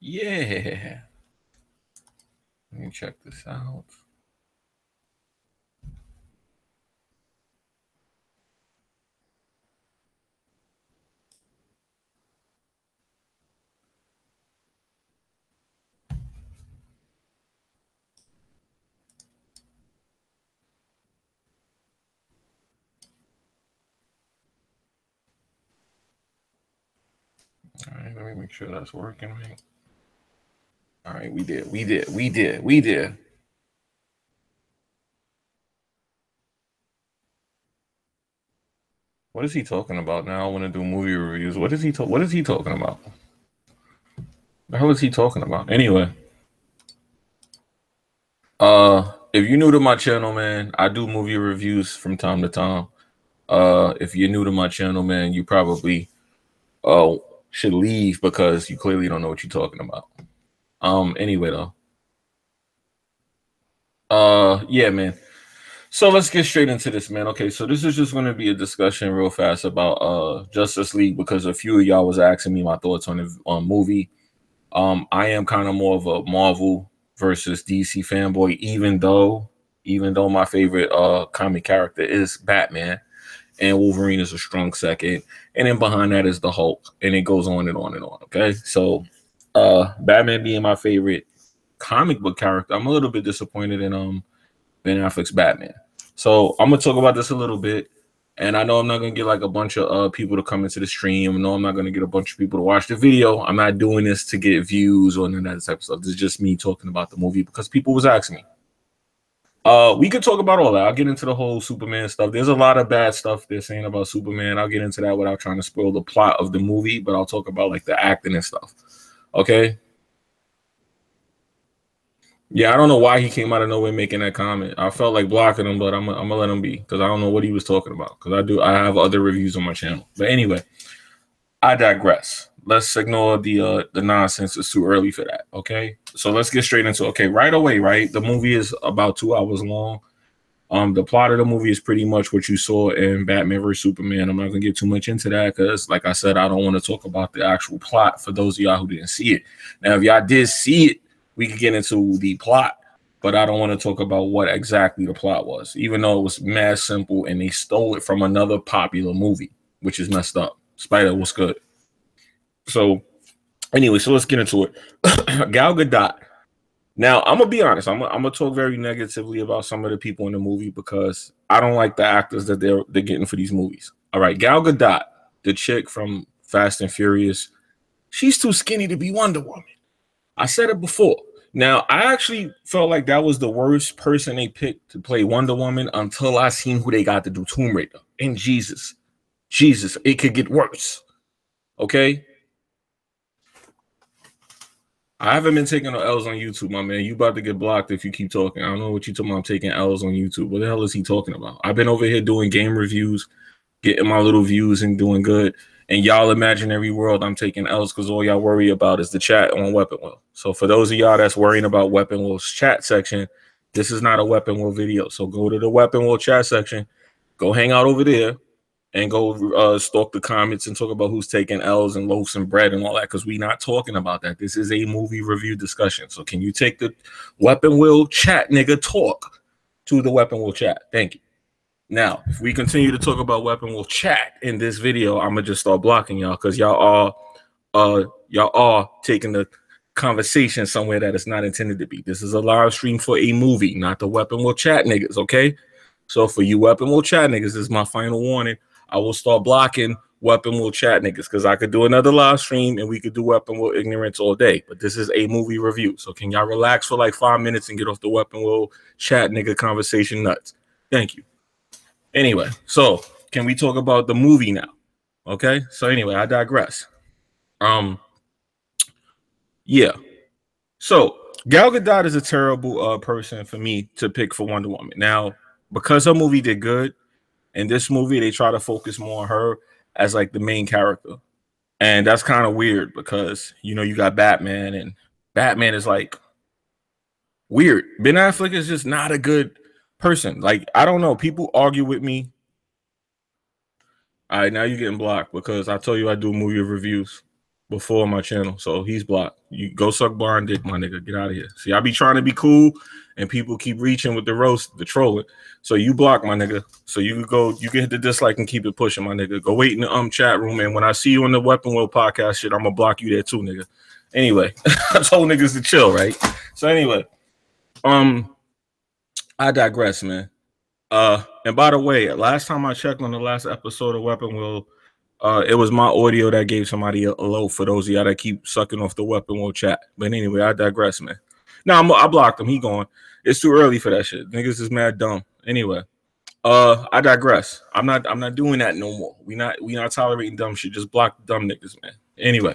Yeah. Let me check this out. All right, let me make sure that's working, man. All right, we did. What is he talking about now? I want to do movie reviews. What is he? What is he talking about? The hell is he talking about? Anyway, if you're new to my channel, man, I do movie reviews from time to time. If you're new to my channel, man, you probably uh should leave because you clearly don't know what you're talking about. Anyway though. Yeah, man. So let's get straight into this, man. Okay, so this is just going to be a discussion real fast about Justice League because a few of y'all was asking me my thoughts on the movie. I am kind of more of a Marvel versus DC fanboy, even though my favorite comic character is Batman and Wolverine is a strong second, and then behind that is the Hulk, and it goes on and on and on. Okay, so Batman being my favorite comic book character, I'm a little bit disappointed in Ben Affleck's Batman. So I'm gonna talk about this a little bit. And I know I'm not gonna get like a bunch of people to come into the stream. No, I'm not gonna get a bunch of people to watch the video. I'm not doing this to get views or none of that type of stuff. This is just me talking about the movie because people was asking me. We could talk about all that. I'll get into the whole Superman stuff. There's a lot of bad stuff they're saying about Superman. I'll get into that without trying to spoil the plot of the movie, but I'll talk about like the acting and stuff. Okay. Yeah, I don't know why he came out of nowhere making that comment. I felt like blocking him, but I'm gonna let him be because I don't know what he was talking about. Because I have other reviews on my channel. But anyway, I digress. Let's ignore the nonsense. It's too early for that. Okay, so let's get straight into it. Okay, right away. Right, the movie is about 2 hours long. The plot of the movie is pretty much what you saw in Batman vs Superman. I'm not gonna get too much into that because, like I said, I don't want to talk about the actual plot for those of y'all who didn't see it. Now, if y'all did see it, we could get into the plot, but I don't want to talk about what exactly the plot was, even though it was mad simple and they stole it from another popular movie, which is messed up. Spider was good. So anyway, so let's get into it. Gal Gadot. Now I'm gonna be honest. I'm gonna talk very negatively about some of the people in the movie because I don't like the actors that they're getting for these movies. All right, Gal Gadot, the chick from Fast and Furious, she's too skinny to be Wonder Woman. I said it before. Now, I actually felt like that was the worst person they picked to play Wonder Woman until I seen who they got to do Tomb Raider. And Jesus, it could get worse. Okay? I haven't been taking no L's on YouTube, my man. You about to get blocked if you keep talking. I don't know what you talking about. I'm taking L's on YouTube. What the hell is he talking about? I've been over here doing game reviews, getting my little views and doing good. And y'all imaginary world, I'm taking L's because all y'all worry about is the chat on Weapon Wheel. So for those of y'all that's worrying about Weapon Wheel's chat section, this is not a Weapon Wheel video. So go to the Weapon Wheel chat section, go hang out over there, and go stalk the comments and talk about who's taking L's and loaves and bread and all that because we're not talking about that. This is a movie review discussion. So can you take the Weapon Wheel chat, nigga, talk to the Weapon Wheel chat? Thank you. Now, if we continue to talk about Weapon Wheel chat in this video, I'm gonna just start blocking y'all because y'all are taking the conversation somewhere that it's not intended to be. This is a live stream for a movie, not the Weapon Wheel chat niggas, okay? So for you Weapon Wheel chat niggas, this is my final warning. I will start blocking Weapon Wheel chat niggas because I could do another live stream and we could do Weapon Wheel ignorance all day. But this is a movie review. So can y'all relax for like 5 minutes and get off the Weapon Wheel chat nigga conversation nuts? Thank you. Anyway, so can we talk about the movie now? Okay. So anyway, I digress. Yeah. So Gal Gadot is a terrible person for me to pick for Wonder Woman. Now, because her movie did good, in this movie they try to focus more on her as like the main character, and that's kind of weird because you got Batman, and Batman is like weird. Ben Affleck is just not a good person. Like I don't know. People argue with me. All right, now you're getting blocked because I told you I do movie reviews. before my channel, so he's blocked. You go suck Barn dick, my nigga. Get out of here. See, I be trying to be cool, and people keep reaching with the roast, the trolling. So you block, my nigga. So you can go, you can hit the dislike and keep it pushing, my nigga. Go wait in the chat room, and when I see you on the Weapon Wheel podcast shit, I'm gonna block you there too, nigga. Anyway, I told niggas to chill, right? So anyway, I digress, man. And by the way, last time I checked on the last episode of Weapon Wheel, it was my audio that gave somebody a low for those of y'all that keep sucking off the Weapon Wheel chat. But anyway, I digress, man. Now I blocked him. He gone. It's too early for that shit. Niggas is mad dumb. Anyway, I digress. I'm not doing that no more. We not tolerating dumb shit. Just block dumb niggas, man. Anyway,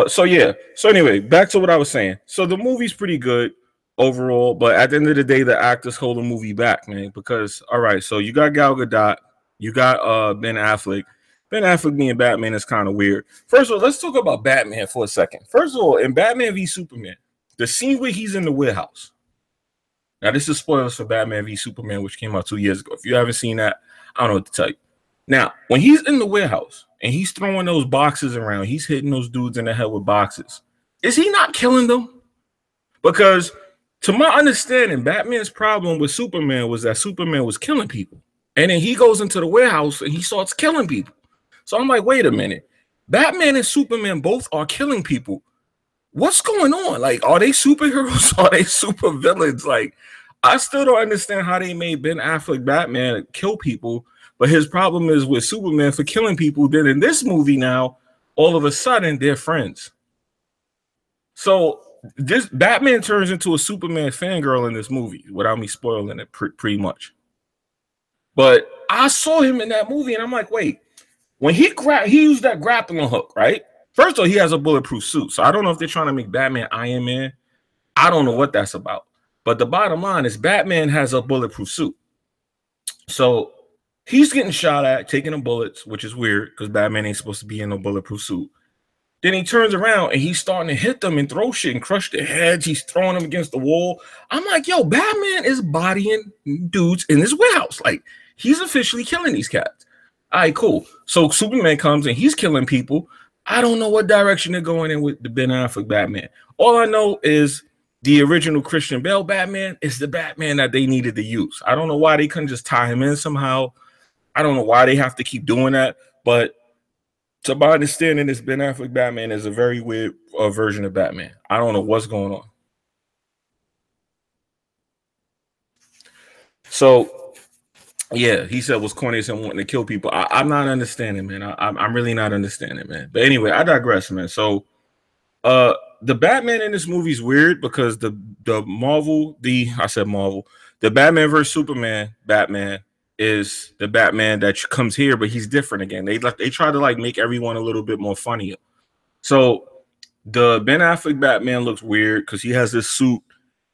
so yeah. So anyway, back to what I was saying. So the movie's pretty good overall, but at the end of the day, the actors hold the movie back, man. Because all right, so you got Gal Gadot, you got Ben Affleck. Ben Affleck being Batman is kind of weird. First of all, let's talk about Batman for a second. First of all, in Batman v Superman, the scene where he's in the warehouse. Now, this is spoilers for Batman v Superman, which came out 2 years ago. If you haven't seen that, I don't know what to tell you. Now, when he's in the warehouse and he's throwing those boxes around, he's hitting those dudes in the head with boxes. Is he not killing them? Because to my understanding, Batman's problem with Superman was that Superman was killing people. And then he goes into the warehouse and he starts killing people. So I'm like, wait a minute. Batman and Superman both are killing people. What's going on? Like, are they superheroes? Are they super villains? Like, I still don't understand how they made Ben Affleck Batman kill people. But his problem is with Superman for killing people. Then in this movie now, all of a sudden, they're friends. So this Batman turns into a Superman fangirl in this movie without me spoiling it pretty much. But I saw him in that movie and I'm like, wait. When he used that grappling hook, right? First of all, he has a bulletproof suit. So I don't know if they're trying to make Batman Iron Man. I don't know what that's about. But the bottom line is Batman has a bulletproof suit. So he's getting shot at, taking the bullets, which is weird because Batman ain't supposed to be in a bulletproof suit. Then he turns around and he's starting to hit them and throw shit and crush their heads. He's throwing them against the wall. I'm like, yo, Batman is bodying dudes in this warehouse. Like, he's officially killing these cats. All right, cool. So Superman comes and he's killing people. I don't know what direction they're going in with the Ben Affleck Batman. All I know is the original Christian Bale Batman is the Batman that they needed to use. I don't know why they couldn't just tie him in somehow. I don't know why they have to keep doing that. But to my understanding, this Ben Affleck Batman is a very weird version of Batman. I don't know what's going on. So yeah, he said was corny and wanting to kill people. I'm not understanding, man. I'm really not understanding, man. But anyway, I digress, man. So the Batman in this movie is weird because the Batman versus Superman Batman is the Batman that comes here, but he's different again. They try to like make everyone a little bit more funnier. So the Ben Affleck Batman looks weird because he has this suit.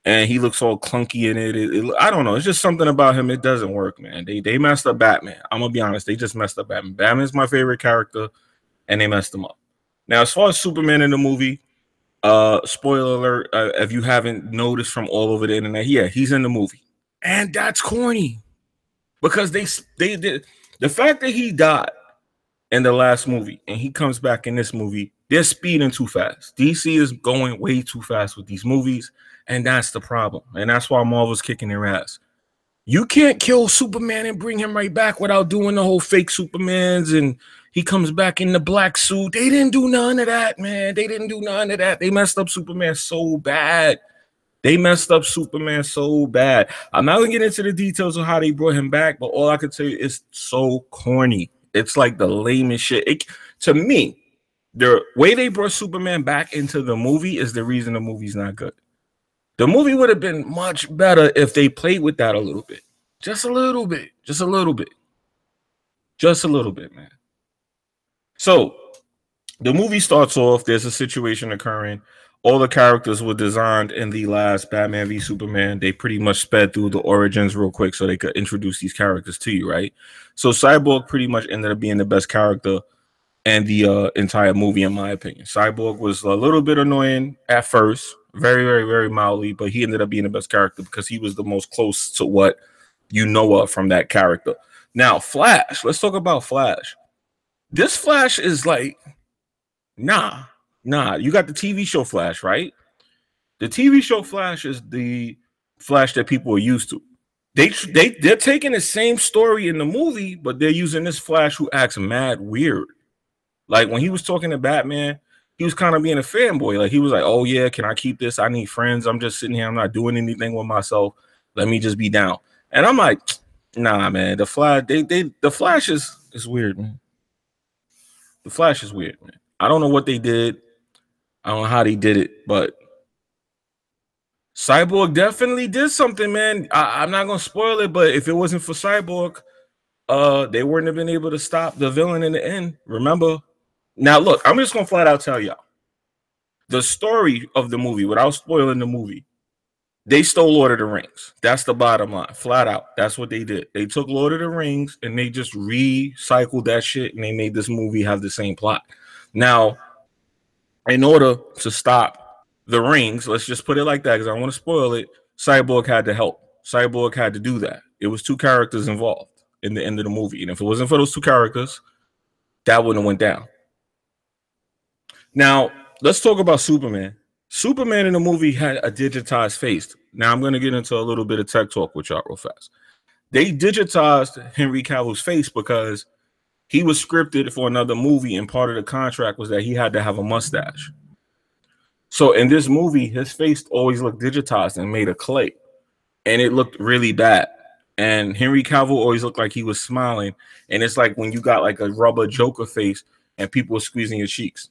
And he looks all clunky in it. I don't know. It's just something about him. It doesn't work, man. They messed up Batman. I'm going to be honest. They just messed up Batman. Batman's my favorite character, and they messed him up. Now, as far as Superman in the movie, spoiler alert, if you haven't noticed from all over the internet, yeah, he's in the movie. And that's corny. Because they did. The fact that he died in the last movie and he comes back in this movie, they're speeding too fast. DC is going way too fast with these movies. And that's the problem. And that's why Marvel's kicking their ass. You can't kill Superman and bring him right back without doing the whole fake Supermans and he comes back in the black suit. They didn't do none of that, man. They didn't do none of that. They messed up Superman so bad. I'm not going to get into the details of how they brought him back, but all I can tell you is so corny. It's like the lamest shit. To me, the way they brought Superman back into the movie is the reason the movie's not good. The movie would have been much better if they played with that a little bit. Just a little bit, man. So the movie starts off, there's a situation occurring. All the characters were designed in the last Batman v Superman. They pretty much sped through the origins real quick so they could introduce these characters to you, right? So Cyborg pretty much ended up being the best character in the entire movie, in my opinion. Cyborg was a little bit annoying at first. Very, very, very mildly, but he ended up being the best character because he was the most close to what you know of from that character. Now, Flash. Let's talk about Flash. This Flash is like Nah. You got the TV show Flash, right? The TV show Flash is the Flash that people are used to. They're taking the same story in the movie, but they're using this Flash who acts mad weird. Like when he was talking to Batman, he was kind of being a fanboy. Like he was like, "Oh yeah, can I keep this? I need friends. I'm just sitting here. I'm not doing anything with myself. Let me just be down." And I'm like, "Nah, man. The Flash, the Flash is weird, man. The Flash is weird, man. I don't know what they did. I don't know how they did it, but Cyborg definitely did something, man. I'm not gonna spoil it, but if it wasn't for Cyborg, they wouldn't have been able to stop the villain in the end. Remember? Now, look, I'm just gonna flat out tell y'all the story of the movie without spoiling the movie. They stole Lord of the Rings. That's the bottom line, flat out. That's what they did. They took Lord of the Rings and they just recycled that shit and they made this movie have the same plot. Now, in order to stop the rings, let's just put it like that because I don't want to spoil it. Cyborg had to help. Cyborg had to do that. It was two characters involved in the end of the movie, and if it wasn't for those two characters, that wouldn't have went down. Now, let's talk about Superman. Superman in the movie had a digitized face. Now, I'm going to get into a little bit of tech talk with y'all real fast. They digitized Henry Cavill's face because he was scripted for another movie, and part of the contract was that he had to have a mustache. So in this movie, his face always looked digitized and made of clay, and it looked really bad. And Henry Cavill always looked like he was smiling, and it's like when you got like a rubber Joker face and people were squeezing your cheeks.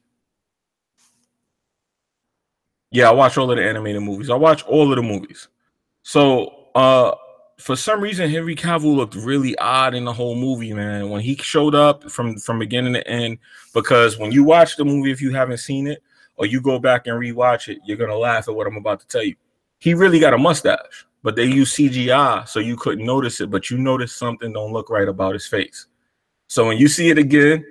Yeah, I watch all of the animated movies. I watch all of the movies. So for some reason, Henry Cavill looked really odd in the whole movie, man. When he showed up from beginning to end, because when you watch the movie, if you haven't seen it, or you go back and rewatch it, you're gonna laugh at what I'm about to tell you. He really got a mustache, but they use CGI, so you couldn't notice it, but you noticed something don't look right about his face. So when you see it again,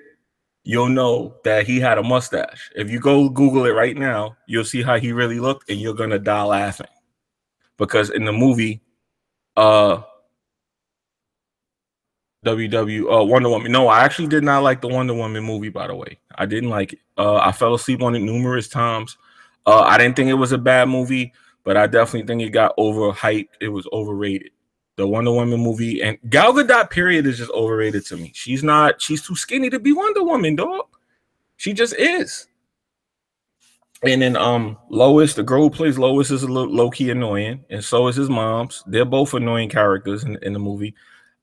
you'll know that he had a mustache. If you go Google it right now, you'll see how he really looked, and you're gonna die laughing. Because in the movie, Wonder Woman. No, I actually did not like the Wonder Woman movie, by the way. I didn't like it. I fell asleep on it numerous times. I didn't think it was a bad movie, but I definitely think it got overhyped. It was overrated. The Wonder Woman movie, and Gal Gadot period is just overrated to me. She's too skinny to be Wonder Woman, dog. She just is. And then Lois, the girl who plays Lois, is a little low-key annoying, and so is his mom's. They're both annoying characters in the movie.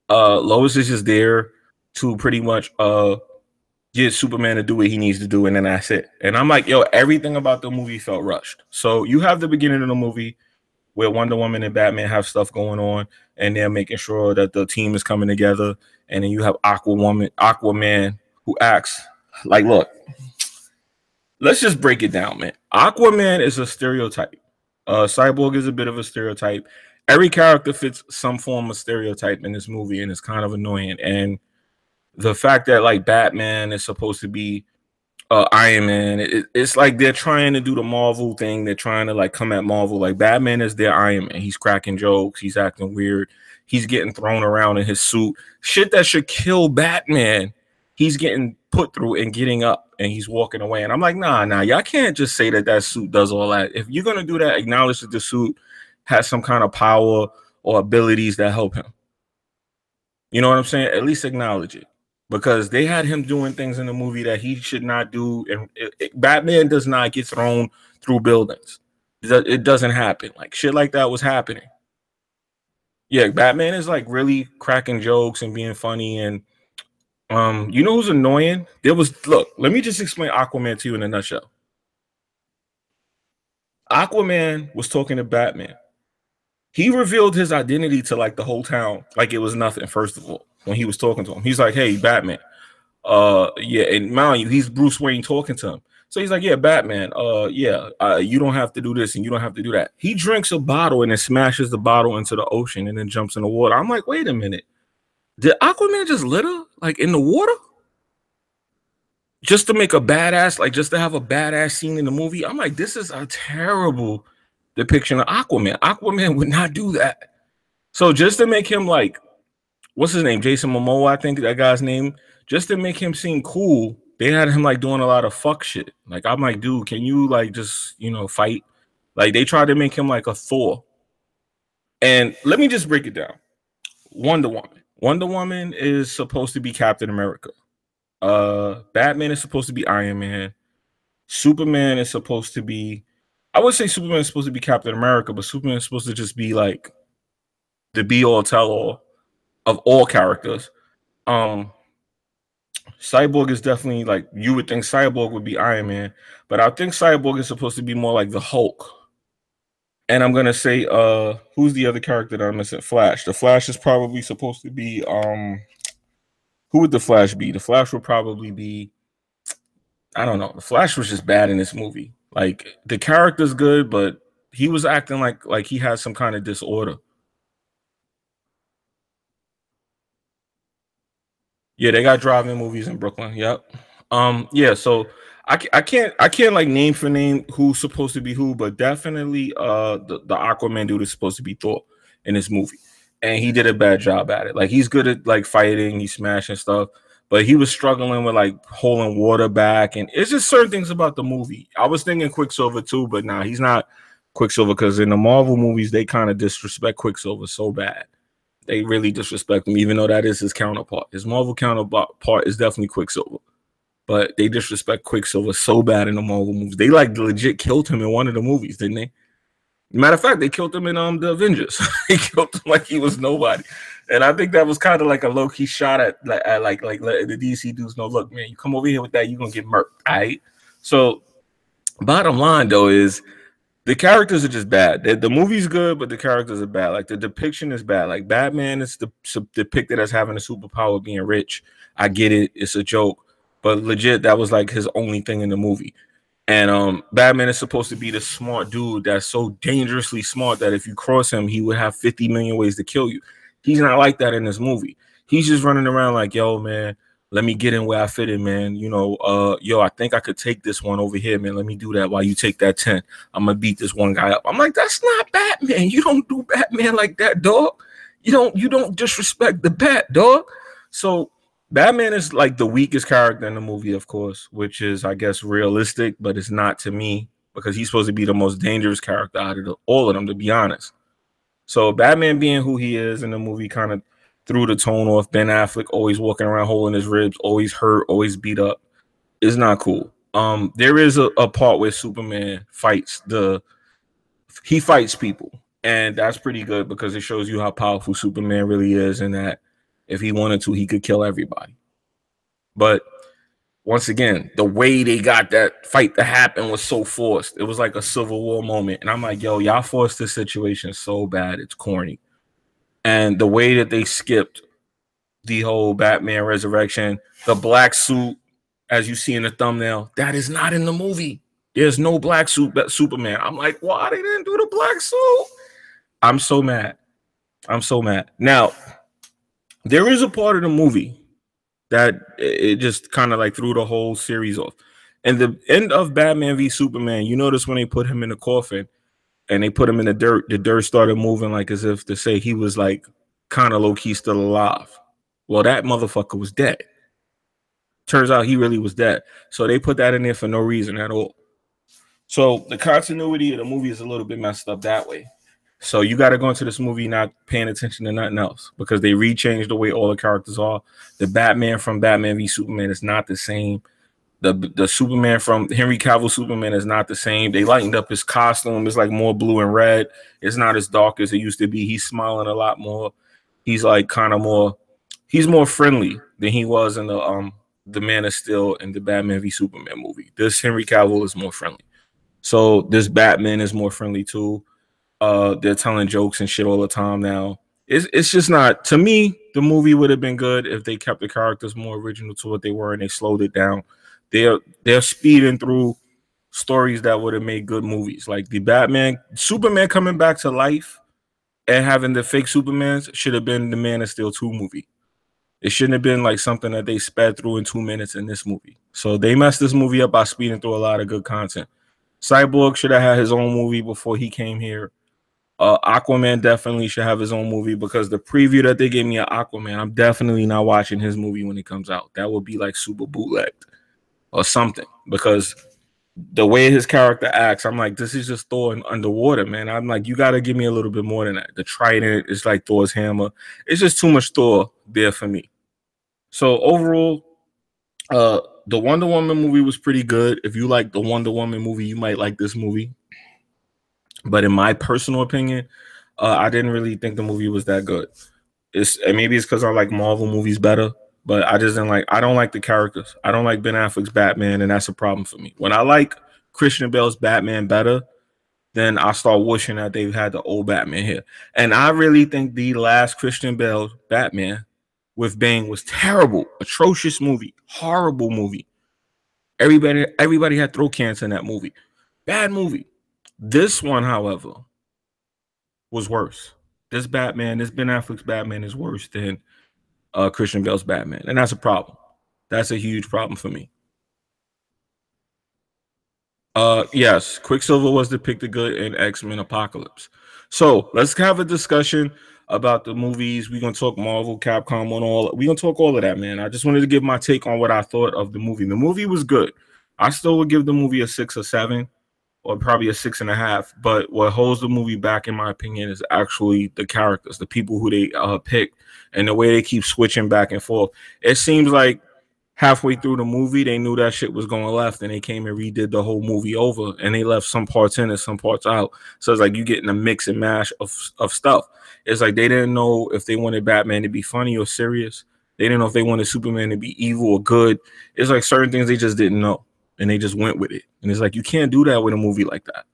Lois is just there to pretty much get Superman to do what he needs to do, and then that's it. And I'm like, yo, everything about the movie felt rushed. So you have the beginning of the movie where Wonder Woman and Batman have stuff going on, and they're making sure that the team is coming together. And then you have Aquaman, who acts like, look, let's just break it down, man. Aquaman is a stereotype. Cyborg is a bit of a stereotype. Every character fits some form of stereotype in this movie, and it's kind of annoying. And the fact that like Batman is supposed to be Iron Man, it's like they're trying to do the Marvel thing. They're trying to like come at Marvel. Like Batman is their Iron Man. He's cracking jokes. He's acting weird. He's getting thrown around in his suit. Shit that should kill Batman. He's getting put through and getting up, and he's walking away. And I'm like, nah, y'all can't just say that suit does all that. If you're gonna do that, acknowledge that the suit has some kind of power or abilities that help him. You know what I'm saying? At least acknowledge it, because they had him doing things in the movie that he should not do. And Batman does not get thrown through buildings. It doesn't happen. Like shit like that was happening. Yeah, Batman is like really cracking jokes and being funny. And you know who's annoying? Look, let me just explain Aquaman to you in a nutshell. Aquaman was talking to Batman. He revealed his identity to like the whole town, like it was nothing. First of all, when he was talking to him, he's like, "Hey, Batman." Yeah, and mind you, he's Bruce Wayne talking to him. So he's like, "Yeah, Batman. You don't have to do this and you don't have to do that." He drinks a bottle and then smashes the bottle into the ocean and then jumps in the water. I'm like, wait a minute, did Aquaman just litter like in the water? Just to make a badass, like just to have a badass scene in the movie? I'm like, this is a terrible depiction of Aquaman. Aquaman would not do that. So just to make him like, what's his name? Jason Momoa, I think that guy's name. Just to make him seem cool, they had him like doing a lot of fuck shit. Like I'm like, dude, can you like just fight? Like they tried to make him like a Thor. And let me just break it down. Wonder Woman. Wonder Woman is supposed to be Captain America. Batman is supposed to be Iron Man. Superman is supposed to be, I would say Superman is supposed to be Captain America, but Superman is supposed to just be like the be all tell all of all characters. Cyborg is definitely like, you would think Cyborg would be Iron Man, but I think Cyborg is supposed to be more like the Hulk. And I'm gonna say, who's the other character that I'm missing? Flash. The Flash is probably supposed to be who would the Flash be? The Flash would probably be, I don't know. The Flash was just bad in this movie. Like the character's good, but he was acting like he had some kind of disorder. Yeah, they got drive-in movies in Brooklyn. Yep. Yeah, so I can't like name for name who's supposed to be who, but definitely the Aquaman dude is supposed to be Thor in this movie. And he did a bad job at it. Like he's good at like fighting, he's smashing stuff, but he was struggling with like holding water back, and it's just certain things about the movie. I was thinking Quicksilver too, but nah, he's not Quicksilver, because in the Marvel movies they kind of disrespect Quicksilver so bad. They really disrespect him, even though that is his counterpart. His Marvel counterpart is definitely Quicksilver, but they disrespect Quicksilver so bad in the Marvel movies. They like legit killed him in one of the movies, didn't they? Matter of fact, they killed him in the Avengers. They killed him like he was nobody, and I think that was kind of like a low key shot at like the DC dudes know, look, man, you come over here with that, you're gonna get murked. All right. So, bottom line though is the characters are just bad. The movie's good, but the characters are bad. Like the depiction is bad. Like Batman is depicted as having a superpower, being rich. I get it, it's a joke, but legit, that was like his only thing in the movie. And Batman is supposed to be the smart dude that's so dangerously smart that if you cross him, he would have 50 million ways to kill you. He's not like that in this movie. He's just running around like, yo, man, let me get in where I fit in, man. Yo, I think I could take this one over here, man. Let me do that while you take that 10. I'm gonna beat this one guy up. I'm like, that's not Batman. You don't do Batman like that, dog. You don't disrespect the Bat, dog. So Batman is like the weakest character in the movie, of course, which is, I guess, realistic, but it's not to me, because he's supposed to be the most dangerous character out of all of them, to be honest. So Batman being who he is in the movie kind of threw the tone off. Ben Affleck always walking around holding his ribs, always hurt, always beat up, is not cool. There is a part where Superman fights he fights people, and that's pretty good because it shows you how powerful Superman really is, and that if he wanted to, he could kill everybody. But once again, the way they got that fight to happen was so forced. It was like a Civil War moment. And I'm like, yo, y'all forced this situation so bad, it's corny. And the way that they skipped the whole Batman resurrection, the black suit, as you see in the thumbnail, that is not in the movie. There's no black suit Superman. I'm like, why they didn't do the black suit? I'm so mad. I'm so mad. Now, there is a part of the movie that it just kind of like threw the whole series off. And the end of Batman v Superman, you notice when they put him in the coffin and they put him in the dirt started moving like as if to say he was like kind of low-key still alive. Well, that motherfucker was dead. Turns out he really was dead. So they put that in there for no reason at all. So the continuity of the movie is a little bit messed up that way. So you got to go into this movie not paying attention to nothing else, because they rechanged the way all the characters are. The Batman from Batman v Superman is not the same. The Superman from Henry Cavill Superman is not the same. They lightened up his costume. It's like more blue and red. It's not as dark as it used to be. He's smiling a lot more. He's like kind of more, he's more friendly than he was in the Man of Steel and the Batman v Superman movie. This Henry Cavill is more friendly. So this Batman is more friendly too. They're telling jokes and shit all the time now. It's just not, to me, the movie would have been good if they kept the characters more original to what they were and they slowed it down. They're speeding through stories that would have made good movies. Like the Superman coming back to life and having the fake Supermans should have been the Man of Steel 2 movie. It shouldn't have been like something that they sped through in 2 minutes in this movie. So they messed this movie up by speeding through a lot of good content. Cyborg should have had his own movie before he came here. Aquaman definitely should have his own movie, because the preview that they gave me of Aquaman, I'm definitely not watching his movie when it comes out. That would be like super bootlegged. or something, because the way his character acts, I'm like, this is just Thor underwater, man. I'm like, you got to give me a little bit more than that. The trident is like Thor's hammer. It's just too much Thor there for me. So overall, the Wonder Woman movie was pretty good. If you like the Wonder Woman movie, you might like this movie. But in my personal opinion, I didn't really think the movie was that good. Maybe it's because I like Marvel movies better, but I just didn't like. I don't like the characters. I don't like Ben Affleck's Batman, and that's a problem for me. When I like Christian Bale's Batman better, then I start wishing that they've had the old Batman here. And I really think the last Christian Bale Batman with Bane was terrible, atrocious movie, horrible movie. Everybody had throat cancer in that movie. Bad movie. This one, however, was worse. This Ben Affleck's Batman is worse than Christian Bale's Batman, and that's a problem. That's a huge problem for me. Yes, Quicksilver was depicted good in X-Men Apocalypse. So let's have a discussion about the movies. We're gonna talk Marvel, Capcom, and all. We're gonna talk all of that, man. I just wanted to give my take on what I thought of the movie. The movie was good. I still would give the movie a 6 or 7, or probably a 6.5. But what holds the movie back, in my opinion, is actually the characters, the people who they pick, and the way they keep switching back and forth. It seems like halfway through the movie, they knew that shit was going left, and they came and redid the whole movie over, and they left some parts in and some parts out. So it's like you getting a mix and mash of stuff. It's like they didn't know if they wanted Batman to be funny or serious. They didn't know if they wanted Superman to be evil or good. It's like certain things they just didn't know, and they just went with it. And it's like you can't do that with a movie like that.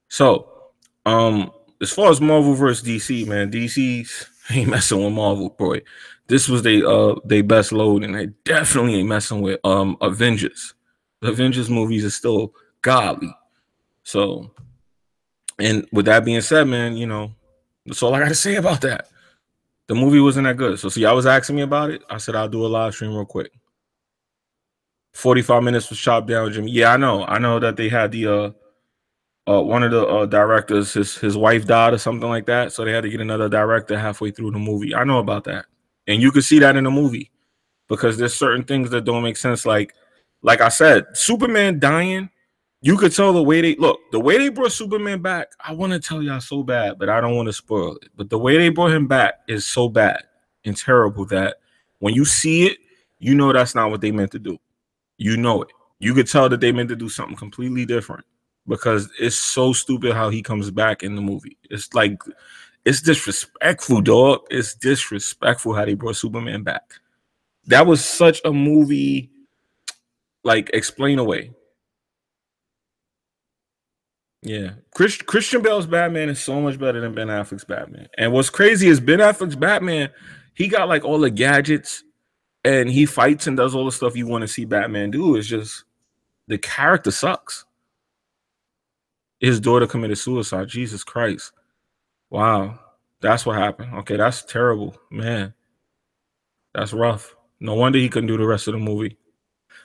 So, as far as Marvel versus DC, man, DC's ain't messing with Marvel, boy. This was they best load, and they definitely ain't messing with Avengers. The Avengers movies are still godly. So, and with that being said, man, you know, that's all I got to say about that. The movie wasn't that good. So, see, I was asking me about it. I said I'll do a live stream real quick. 45 minutes was chopped down, Jimmy. Yeah, I know that they had the one of the directors, his wife died or something like that, so they had to get another director halfway through the movie. I know about that, and you can see that in the movie because there's certain things that don't make sense. Like I said, Superman dying, you could tell the way they brought Superman back. I want to tell y'all so bad, but I don't want to spoil it. But the way they brought him back is so bad and terrible that when you see it, you know that's not what they meant to do. You know it. You could tell that they meant to do something completely different. Because it's so stupid how he comes back in the movie. It's like, it's disrespectful, dog. It's disrespectful how they brought Superman back. That was such a movie, like, explain away. Yeah. Christian Bale's Batman is so much better than Ben Affleck's Batman. And what's crazy is Ben Affleck's Batman, he got, like, all the gadgets, and he fights and does all the stuff you want to see Batman do. It's just, the character sucks. His daughter committed suicide. Jesus Christ. Wow. That's what happened. Okay, that's terrible. Man, that's rough. No wonder he couldn't do the rest of the movie.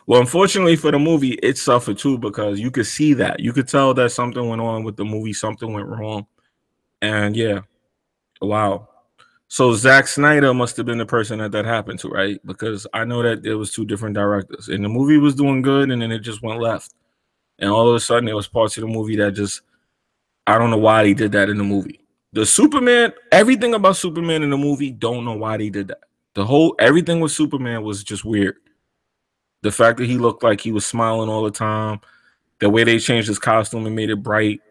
Well, unfortunately for the movie, it suffered too because you could see that. You could tell that something went on with the movie. Something went wrong. And yeah, wow. So Zack Snyder must have been the person that happened to, right? Because I know that there was 2 different directors. And the movie was doing good, and then it just went left. And all of a sudden, there was parts of the movie that just, I don't know why they did that in the movie. The Superman, everything about Superman in the movie, don't know why they did that. Everything with Superman was just weird. The fact that he looked like he was smiling all the time, the way they changed his costume and made it bright.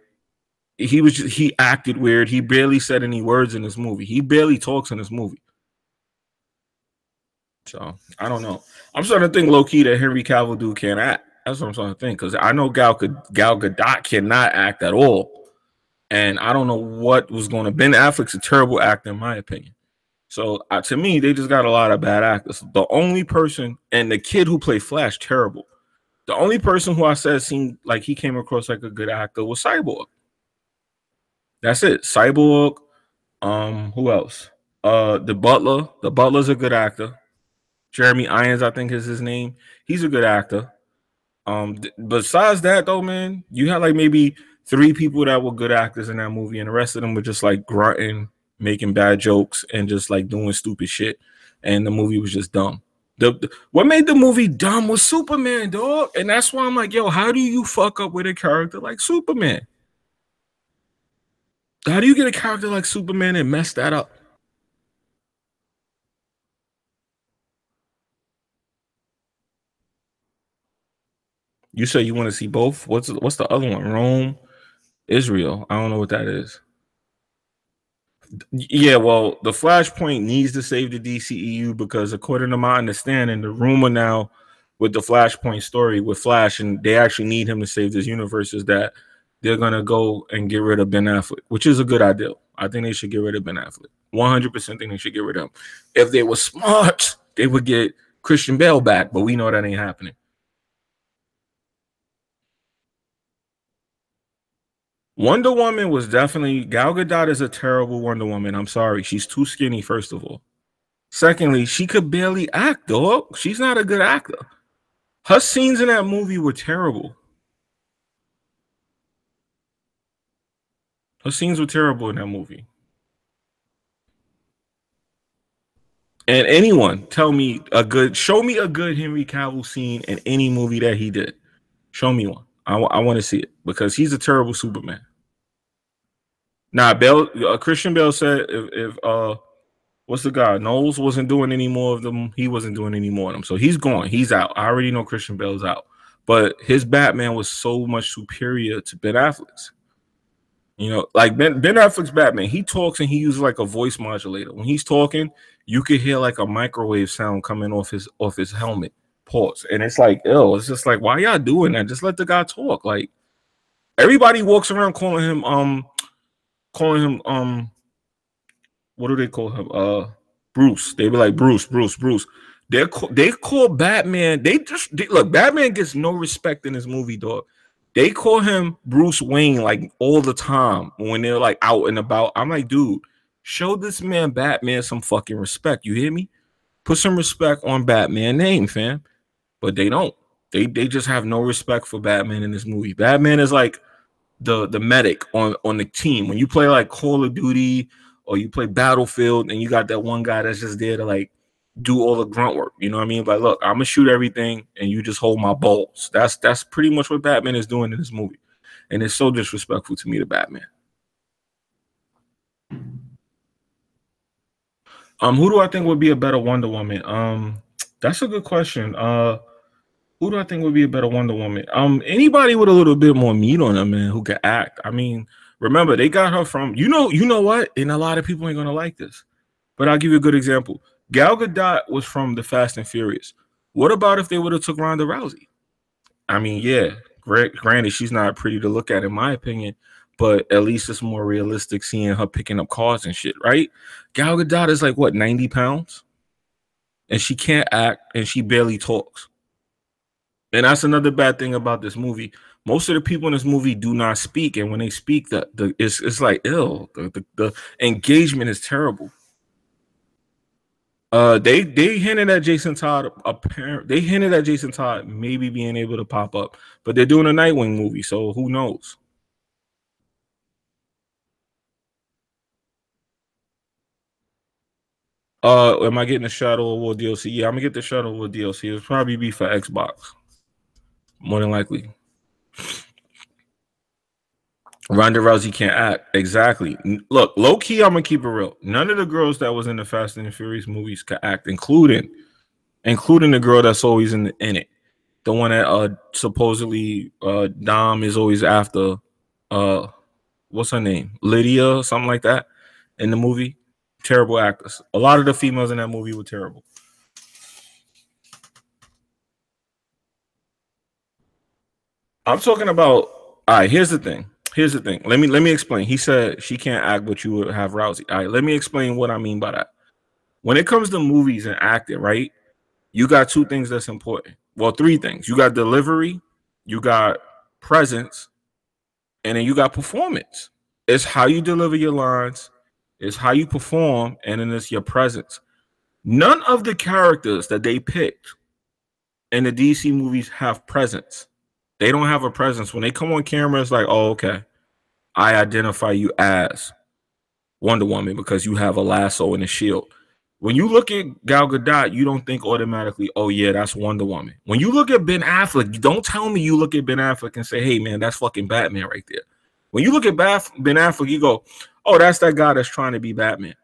He acted weird. He barely said any words in this movie. He barely talks in this movie. So, I don't know. I'm starting to think low-key that Henry Cavill dude can't act. That's what I'm starting to think. Because I know Gal Gadot cannot act at all. And I don't know what was going to. Ben Affleck's a terrible actor, in my opinion. So to me, they just got a lot of bad actors. The only person, and the kid who played Flash, terrible. The only person who I said seemed like he came across like a good actor was Cyborg. That's it. Cyborg. Who else? The Butler. The Butler's a good actor. Jeremy Irons, I think is his name. He's a good actor. Besides that, though, man, you had like maybe 3 people that were good actors in that movie, and the rest of them were just like grunting, making bad jokes, and just like doing stupid shit. And the movie was just dumb. What made the movie dumb was Superman, dog. And that's why I'm like, yo, how do you fuck up with a character like Superman? How do you get a character like Superman and mess that up? You say you want to see both? What's the other one? Rome, Israel. I don't know what that is. Yeah, well, the Flashpoint needs to save the DCEU because, according to my understanding, the rumor now with the Flashpoint story with Flash, and they actually need him to save this universe, is that they're gonna go and get rid of Ben Affleck, which is a good idea. I think they should get rid of Ben Affleck. 100% think they should get rid of him. If they were smart, they would get Christian Bale back, but we know that ain't happening. Wonder Woman was definitely Gal Gadot is a terrible Wonder Woman. I'm sorry, she's too skinny. First of all, secondly, she could barely act, dog. She's not a good actor. Her scenes in that movie were terrible. Her scenes were terrible in that movie. And anyone tell me show me a good Henry Cavill scene in any movie that he did. Show me one. I want to see it because he's a terrible Superman. Nah, Christian Bale said if what's the guy? Knowles wasn't doing any more of them. He wasn't doing any more of them. So he's gone. He's out. I already know Christian Bale's out. But his Batman was so much superior to Ben Affleck's. You know, like Ben Affleck's Batman, he talks and he uses like a voice modulator. When he's talking, you could hear like a microwave sound coming off his helmet. Pause. And it's like, ew, it's just like, why y'all doing that? Just let the guy talk. Like everybody walks around calling him what do they call him? Bruce. They be like Bruce. They call Batman. Look, Batman gets no respect in this movie, dog. They call him Bruce Wayne like all the time when they're like out and about. I'm like, dude, show this man Batman some fucking respect. You hear me? Put some respect on Batman name, fam. But they don't. They just have no respect for Batman in this movie. Batman is like the medic on the team. When you play like Call of Duty or you play Battlefield and you got that one guy that's just there to like do all the grunt work. You know what I mean? Like, look, I'm gonna shoot everything and you just hold my balls. That's pretty much what Batman is doing in this movie. And it's so disrespectful to me to Batman. Who do I think would be a better Wonder Woman? That's a good question. Who do I think would be a better Wonder Woman? Anybody with a little bit more meat on them, man, who can act. I mean, remember, they got her from, you know what? And a lot of people ain't gonna like this. But I'll give you a good example. Gal Gadot was from the Fast and Furious. What about if they would have took Ronda Rousey? I mean, yeah, granted, she's not pretty to look at, in my opinion, but at least it's more realistic seeing her picking up cars and shit, right? Gal Gadot is like, what, 90 pounds? And she can't act, and she barely talks. And that's another bad thing about this movie. Most of the people in this movie do not speak, and when they speak, it's like ill. The engagement is terrible. They hinted at Jason Todd. They hinted at Jason Todd maybe being able to pop up, but they're doing a Nightwing movie, so who knows? Am I getting the Shadow of War DLC? Yeah, I'm gonna get the Shadow of War DLC. It'll probably be for Xbox, more than likely. Ronda Rousey can't act. Exactly. Look, low key, I'm gonna keep it real. None of the girls that was in the Fast and the Furious movies can act, including the girl that's always in it. The one that supposedly Dom is always after. What's her name? Lydia, something like that, in the movie. Terrible actors. A lot of the females in that movie were terrible. I'm talking about. All right, here's the thing. Let me explain. He said she can't act, but you would have Rousey. All right, let me explain what I mean by that. When it comes to movies and acting, right? You got two things that's important. Well, three things. You got delivery, you got presence, and then you got performance. It's how you deliver your lines, it's how you perform, and then it's your presence. None of the characters that they picked in the DC movies have presence. They don't have a presence. When they come on camera, it's like, oh, okay, I identify you as Wonder Woman because you have a lasso and a shield. When you look at Gal Gadot, you don't think automatically, oh yeah, that's Wonder Woman. When you look at Ben Affleck, don't tell me you look at Ben Affleck and say, hey man, that's fucking Batman right there. When you look at Ben Affleck, you go, oh, that's that guy that's trying to be Batman.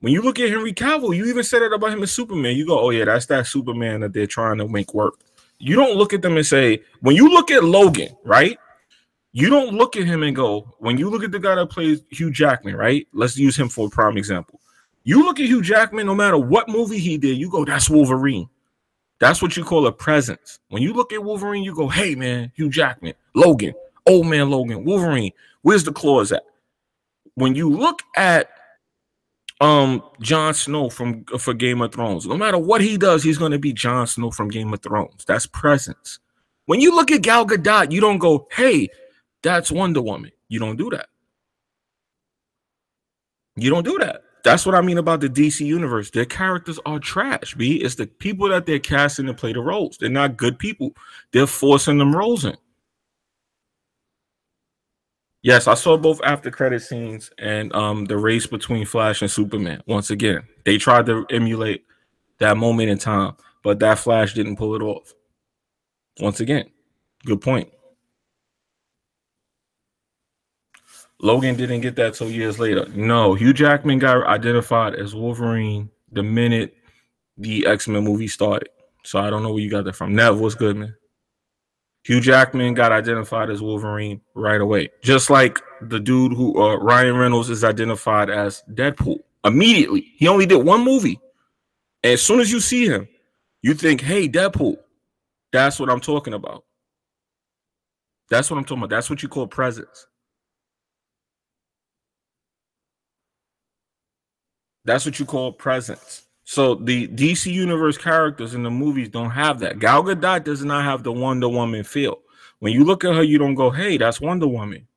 When you look at Henry Cavill, you even said it about him as Superman. You go, oh yeah, that's that Superman that they're trying to make work. You don't look at them and say, when you look at Logan, right? You don't look at him and go, when you look at the guy that plays Hugh Jackman, right? Let's use him for a prime example. You look at Hugh Jackman, no matter what movie he did, you go, that's Wolverine. That's what you call a presence. When you look at Wolverine, you go, hey, man, Hugh Jackman, Logan, old man Logan, Wolverine, where's the claws at? When you look at Jon Snow for Game of Thrones, no matter what he does, he's going to be Jon Snow from Game of Thrones. That's presence. When you look at Gal Gadot, you don't go, hey, that's Wonder Woman. You don't do that. You don't do that. That's what I mean about the DC universe. Their characters are trash, B. It's the people that they're casting to play the roles. They're not good people. They're forcing them roles in. Yes, I saw both after credit scenes and the race between Flash and Superman. Once again, they tried to emulate that moment in time, but that Flash didn't pull it off. Once again, good point. Logan didn't get that till years later. No, Hugh Jackman got identified as Wolverine the minute the X-Men movie started. So I don't know where you got that from. Nev, what's good, man? Hugh Jackman got identified as Wolverine right away. Just like the dude who, Ryan Reynolds, is identified as Deadpool immediately. He only did one movie. And as soon as you see him, you think, hey, Deadpool. That's what I'm talking about. That's what I'm talking about. That's what you call presence. That's what you call presence. So the DC Universe characters in the movies don't have that. Gal Gadot does not have the Wonder Woman feel. When you look at her, you don't go, hey, that's Wonder Woman.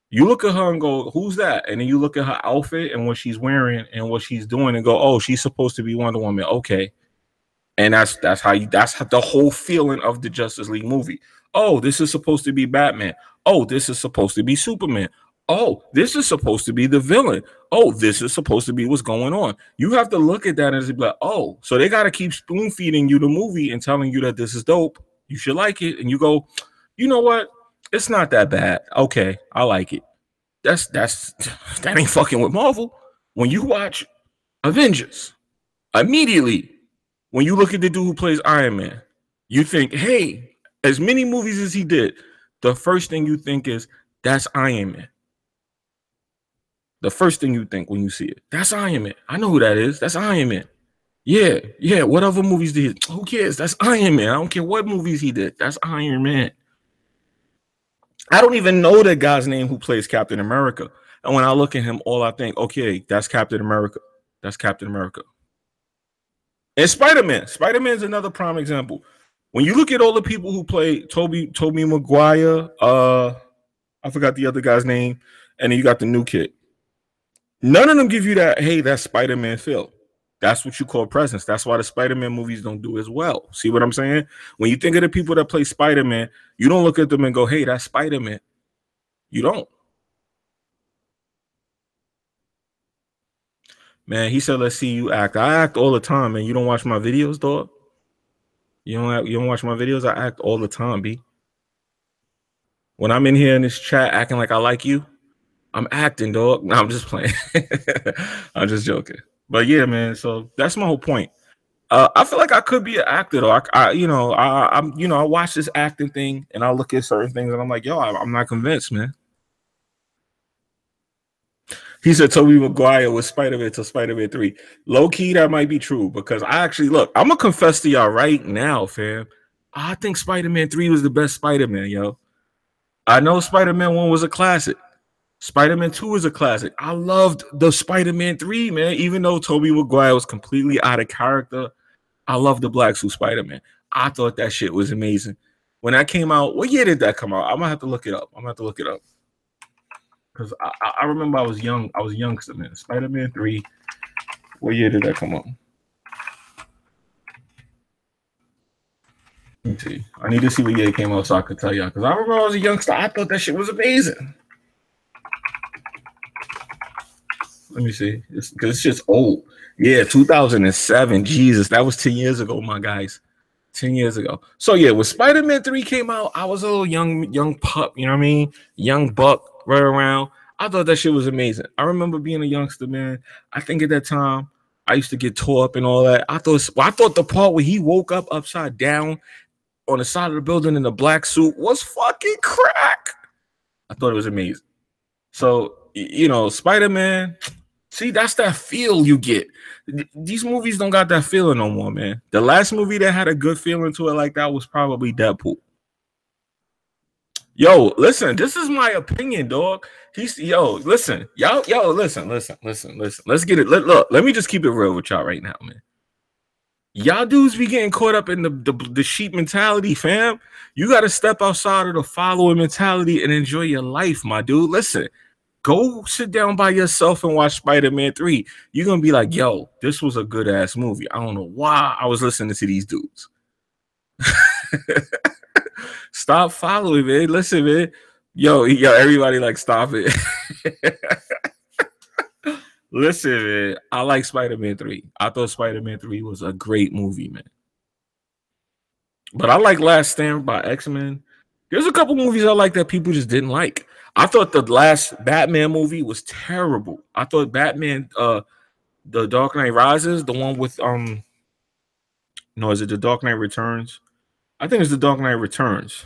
You look at her and go, who's that? And then you look at her outfit and what she's wearing and what she's doing and go, oh, she's supposed to be Wonder Woman. Okay. And that's the whole feeling of the Justice League movie. Oh, this is supposed to be Batman. Oh, this is supposed to be Superman. Oh, this is supposed to be the villain. Oh, this is supposed to be what's going on. You have to look at that and be like, oh, so they got to keep spoon feeding you the movie and telling you that this is dope. You should like it. And you go, you know what? It's not that bad. Okay, I like it. That ain't fucking with Marvel. When you watch Avengers, immediately, when you look at the dude who plays Iron Man, you think, hey, as many movies as he did, the first thing you think is, that's Iron Man. The first thing you think when you see it, that's Iron Man. I know who that is. That's Iron Man. Yeah. What other movies did he? Who cares? That's Iron Man. I don't care what movies he did. That's Iron Man. I don't even know the guy's name who plays Captain America. And when I look at him, all I think, okay, that's Captain America. That's Captain America. And Spider-Man. Spider-Man's another prime example. When you look at all the people who play Tobey Maguire, I forgot the other guy's name, and then you got the new kid. None of them give you that, hey, that's Spider-Man feel. That's what you call presence. That's why the Spider-Man movies don't do as well. See what I'm saying? When you think of the people that play Spider-Man, you don't look at them and go, hey, that's Spider-Man. You don't. Man, he said, let's see you act. I act all the time, man. You don't watch my videos, dog? You don't watch my videos? I act all the time, B. When I'm in here in this chat acting like I like you, I'm acting, dog. No, I'm just playing. I'm just joking. But yeah, man. So that's my whole point. I feel like I could be an actor, though. I watch this acting thing and I look at certain things and I'm like, yo, I'm not convinced, man. He said Tobey Maguire was Spider-Man till Spider-Man 3. Low key, that might be true because I actually look. I'm gonna confess to y'all right now, fam. I think Spider-Man 3 was the best Spider-Man, yo. I know Spider-Man 1 was a classic. Spider-Man 2 is a classic. I loved the Spider-Man 3, man. Even though Tobey Maguire was completely out of character, I love the Black Suit Spider-Man. I thought that shit was amazing. When that came out, what year did that come out? I'm gonna have to look it up. Because I remember I was young. I was youngster, man. Spider-Man 3. What year did that come out? Let me see. I need to see what year it came out so I could tell y'all. Because I remember I was a youngster. I thought that shit was amazing. Let me see. Because it's just old. Yeah, 2007. Jesus, that was 10 years ago, my guys. 10 years ago. So yeah, when Spider-Man 3 came out, I was a little young pup, you know what I mean? Young buck right around. I thought that shit was amazing. I remember being a youngster, man. I think at that time I used to get tore up and all that. I thought the part where he woke up upside down on the side of the building in the black suit was fucking crack. I thought it was amazing. So, you know, Spider-Man, see, that's that feel you get. These movies don't got that feeling no more, man. The last movie that had a good feeling to it like that was probably Deadpool. Yo, listen, this is my opinion, dog. Listen, listen. Let's get it. Let me just keep it real with y'all right now, man. Y'all dudes be getting caught up in the sheep mentality, fam. You got to step outside of the following mentality and enjoy your life, my dude. Listen, go sit down by yourself and watch Spider-Man 3. You're going to be like, yo, this was a good-ass movie. I don't know why I was listening to these dudes. Stop following, man. Listen, man. Yo, everybody like, stop it. Listen, man. I like Spider-Man 3. I thought Spider-Man 3 was a great movie, man. But I like Last Stand by X-Men. There's a couple movies I like that people just didn't like. I thought the last Batman movie was terrible. I thought Batman, the Dark Knight Rises, the one with no, is it the Dark Knight Returns? I think it's the Dark Knight Returns.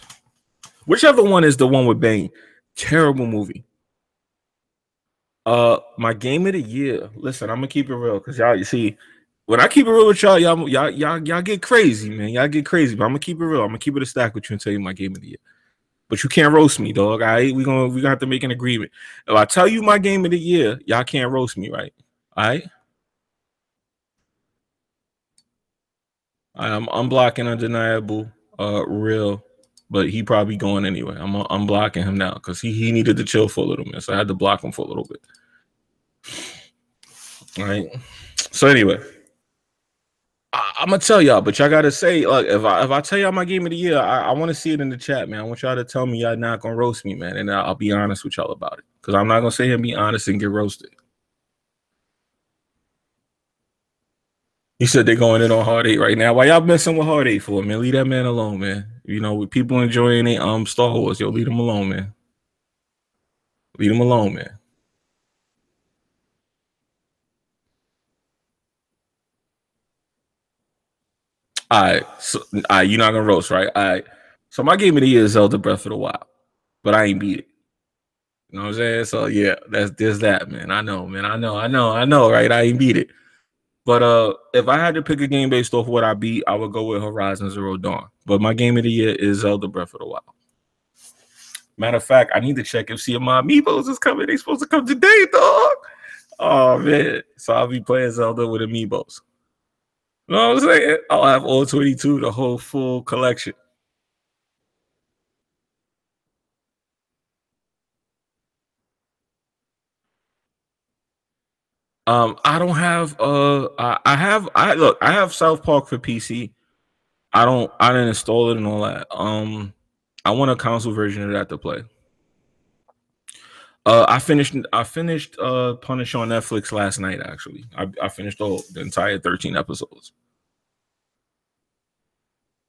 Whichever one is the one with Bane. Terrible movie. My game of the year. Listen, I'm gonna keep it real because y'all, you see, when I keep it real with y'all get crazy, man. Y'all get crazy, but I'm gonna keep it real. I'm gonna keep it a stack with you and tell you my game of the year. But you can't roast me, dog. All right, we're gonna have to make an agreement. If I tell you my game of the year, y'all can't roast me, right? All right. I'm unblocking Undeniable, real, but he probably going anyway. I'm blocking him now because he needed to chill for a little bit, so I had to block him for a little bit. All right. So anyway, I'm gonna tell y'all, but y'all gotta say, like, if I tell y'all my game of the year, I want to see it in the chat, man. I want y'all to tell me y'all not gonna roast me, man, and I'll be honest with y'all about it because I'm not gonna sit here and be honest and get roasted. He said they're going in on Hard 8 right now. Why y'all messing with Hard 8 for, man? Leave that man alone, man. You know, with people enjoying it, Star Wars, yo, leave him alone, man. Leave him alone, man. All right, so you're not gonna roast, right? All right. So my game of the year is Zelda Breath of the Wild, but I ain't beat it. You know what I'm saying? So yeah, there's that, man. I know, man. I know, right? I ain't beat it. But if I had to pick a game based off what I beat, I would go with Horizon Zero Dawn. But my game of the year is Zelda Breath of the Wild. Matter of fact, I need to check if see if my amiibos is coming. They supposed to come today, dog. Oh man. So I'll be playing Zelda with amiibos. You know what I'm saying? I'll have all 22, the whole full collection. I don't have I have South Park for PC. I didn't install it and all that. I want a console version of that to play. I finished Punish on Netflix last night, actually. I finished the entire 13 episodes.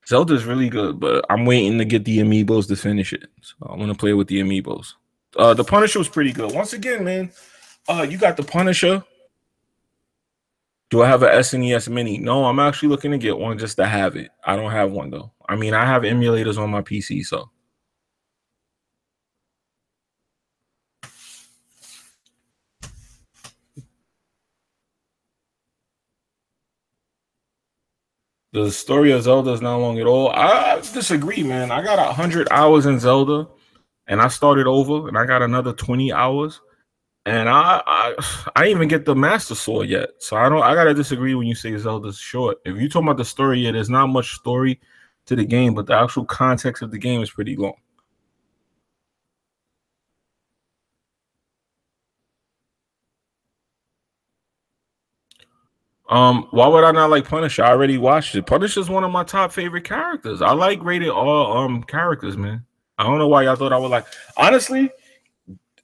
Zelda's really good, but I'm waiting to get the amiibos to finish it. So I want to play with the amiibos. The Punisher was pretty good. Once again, man, you got the Punisher. Do I have an SNES Mini? No, I'm actually looking to get one just to have it. I don't have one though. I mean, I have emulators on my PC, so. The story of Zelda is not long at all. I disagree, man. I got 100 hours in Zelda, and I started over, and I got another 20 hours, and I didn't even get the Master Sword yet. So I gotta disagree when you say Zelda's short. If you talk about the story, yeah, there's not much story to the game, but the actual context of the game is pretty long. Why would I not like Punisher? I already watched it. Punisher's one of my top favorite characters. I like rated R characters, man. I don't know why y'all thought I would like. Honestly,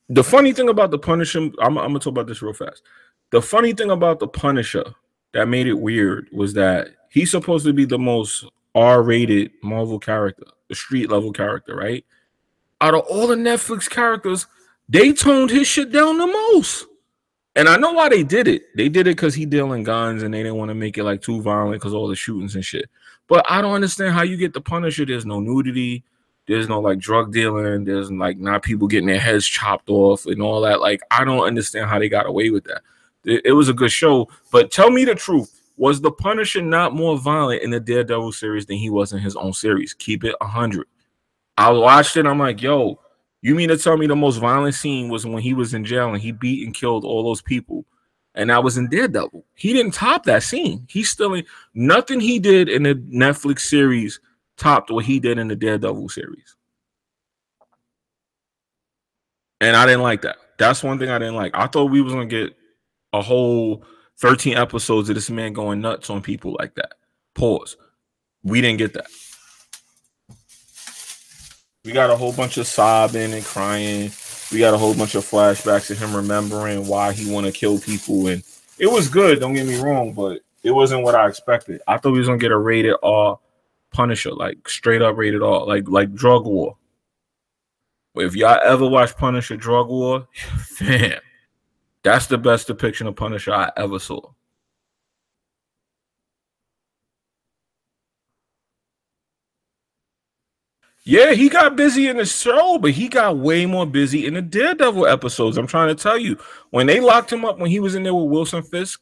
the funny thing about the Punisher, I'm gonna talk about this real fast. The funny thing about the Punisher that made it weird was that he's supposed to be the most R-rated Marvel character, the street level character, right? Out of all the Netflix characters, they toned his shit down the most. And I know why they did it. They did it because he dealing guns and they didn't want to make it like too violent because all the shootings and shit. But I don't understand how you get the Punisher. There's no nudity. There's no like drug dealing. There's like not people getting their heads chopped off and all that. Like, I don't understand how they got away with that. It was a good show. But tell me the truth. Was the Punisher not more violent in the Daredevil series than he was in his own series? Keep it 100. I watched it. I'm like, yo, you mean to tell me the most violent scene was when he was in jail and he beat and killed all those people? And that was in Daredevil. He didn't top that scene. He's still in nothing he did in the Netflix series topped what he did in the Daredevil series. And I didn't like that. That's one thing I didn't like. I thought we was gonna get a whole 13 episodes of this man going nuts on people like that. Pause. We didn't get that. We got a whole bunch of sobbing and crying. We got a whole bunch of flashbacks of him remembering why he want to kill people. And it was good, don't get me wrong, but it wasn't what I expected. I thought we was going to get a rated R Punisher, like straight up rated R, like Drug War. If y'all ever watch Punisher Drug War, fam, that's the best depiction of Punisher I ever saw. Yeah, he got busy in the show, but he got way more busy in the Daredevil episodes. I'm trying to tell you, when they locked him up when he was in there with Wilson Fisk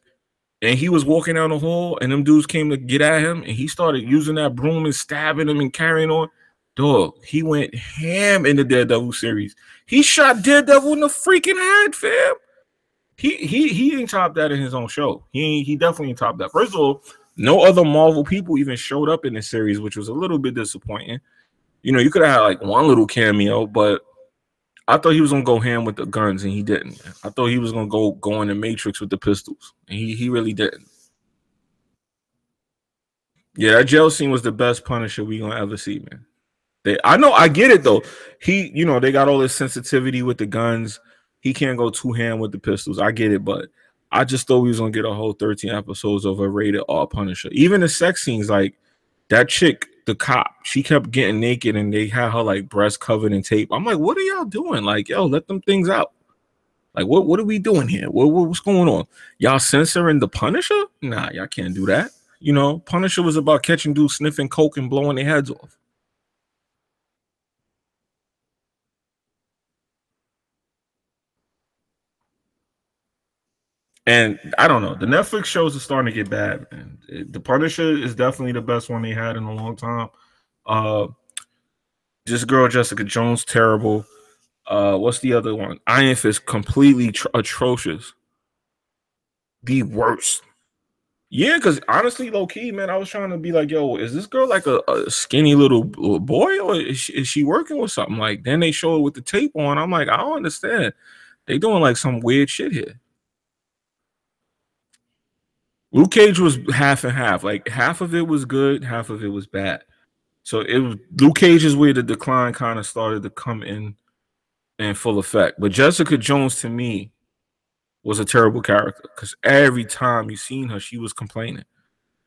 and he was walking down the hall and them dudes came to get at him and he started using that broom and stabbing them and carrying on, dog, he went ham in the Daredevil series. He shot Daredevil in the freaking head, fam. He ain't topped that in his own show. He definitely ain't topped that. First of all, no other Marvel people even showed up in this series, which was a little bit disappointing. You know, you could have had like one little cameo, but I thought he was gonna go ham with the guns, and he didn't. I thought he was gonna go in the Matrix with the pistols, and he really didn't. Yeah, that jail scene was the best Punisher we gonna ever see, man. I know, I get it though. You know, they got all this sensitivity with the guns. He can't go too ham with the pistols. I get it, but I just thought we was gonna get a whole 13 episodes of a rated R Punisher. Even the sex scenes, like that chick, the cop, she kept getting naked and they had her like breast covered in tape. I'm like, what are y'all doing? Like, yo, let them things out. Like, what are we doing here? What's going on? Y'all censoring the Punisher? Nah, y'all can't do that. You know, Punisher was about catching dudes sniffing coke and blowing their heads off. And I don't know. The Netflix shows are starting to get bad. And the Punisher is definitely the best one they had in a long time. This girl Jessica Jones, terrible. What's the other one? Iron Fist, completely atrocious. The worst. Yeah, because honestly, low key, man, I was trying to be like, yo, is this girl like a skinny little boy, or is she working with something? Like, then they show it with the tape on. I'm like, I don't understand. They doing like some weird shit here. Luke Cage was half and half. Like half of it was good, half of it was bad. So it was Luke Cage is where the decline kind of started to come in full effect. But Jessica Jones to me was a terrible character because every time you seen her, she was complaining.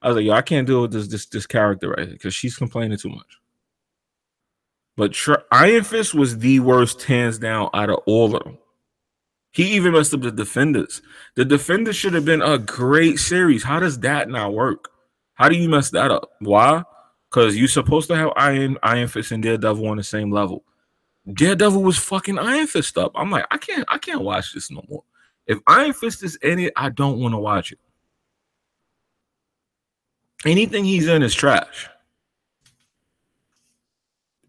I was like, yo, I can't deal with this character right here because she's complaining too much. But Iron Fist was the worst, hands down, out of all of them. He even messed up the Defenders. The Defenders should have been a great series. How does that not work? How do you mess that up? Why? Because you're supposed to have Iron Fist and Daredevil on the same level. Daredevil was fucking Iron Fist up. I'm like, I can't watch this no more. If Iron Fist is in it, I don't want to watch it. Anything he's in is trash.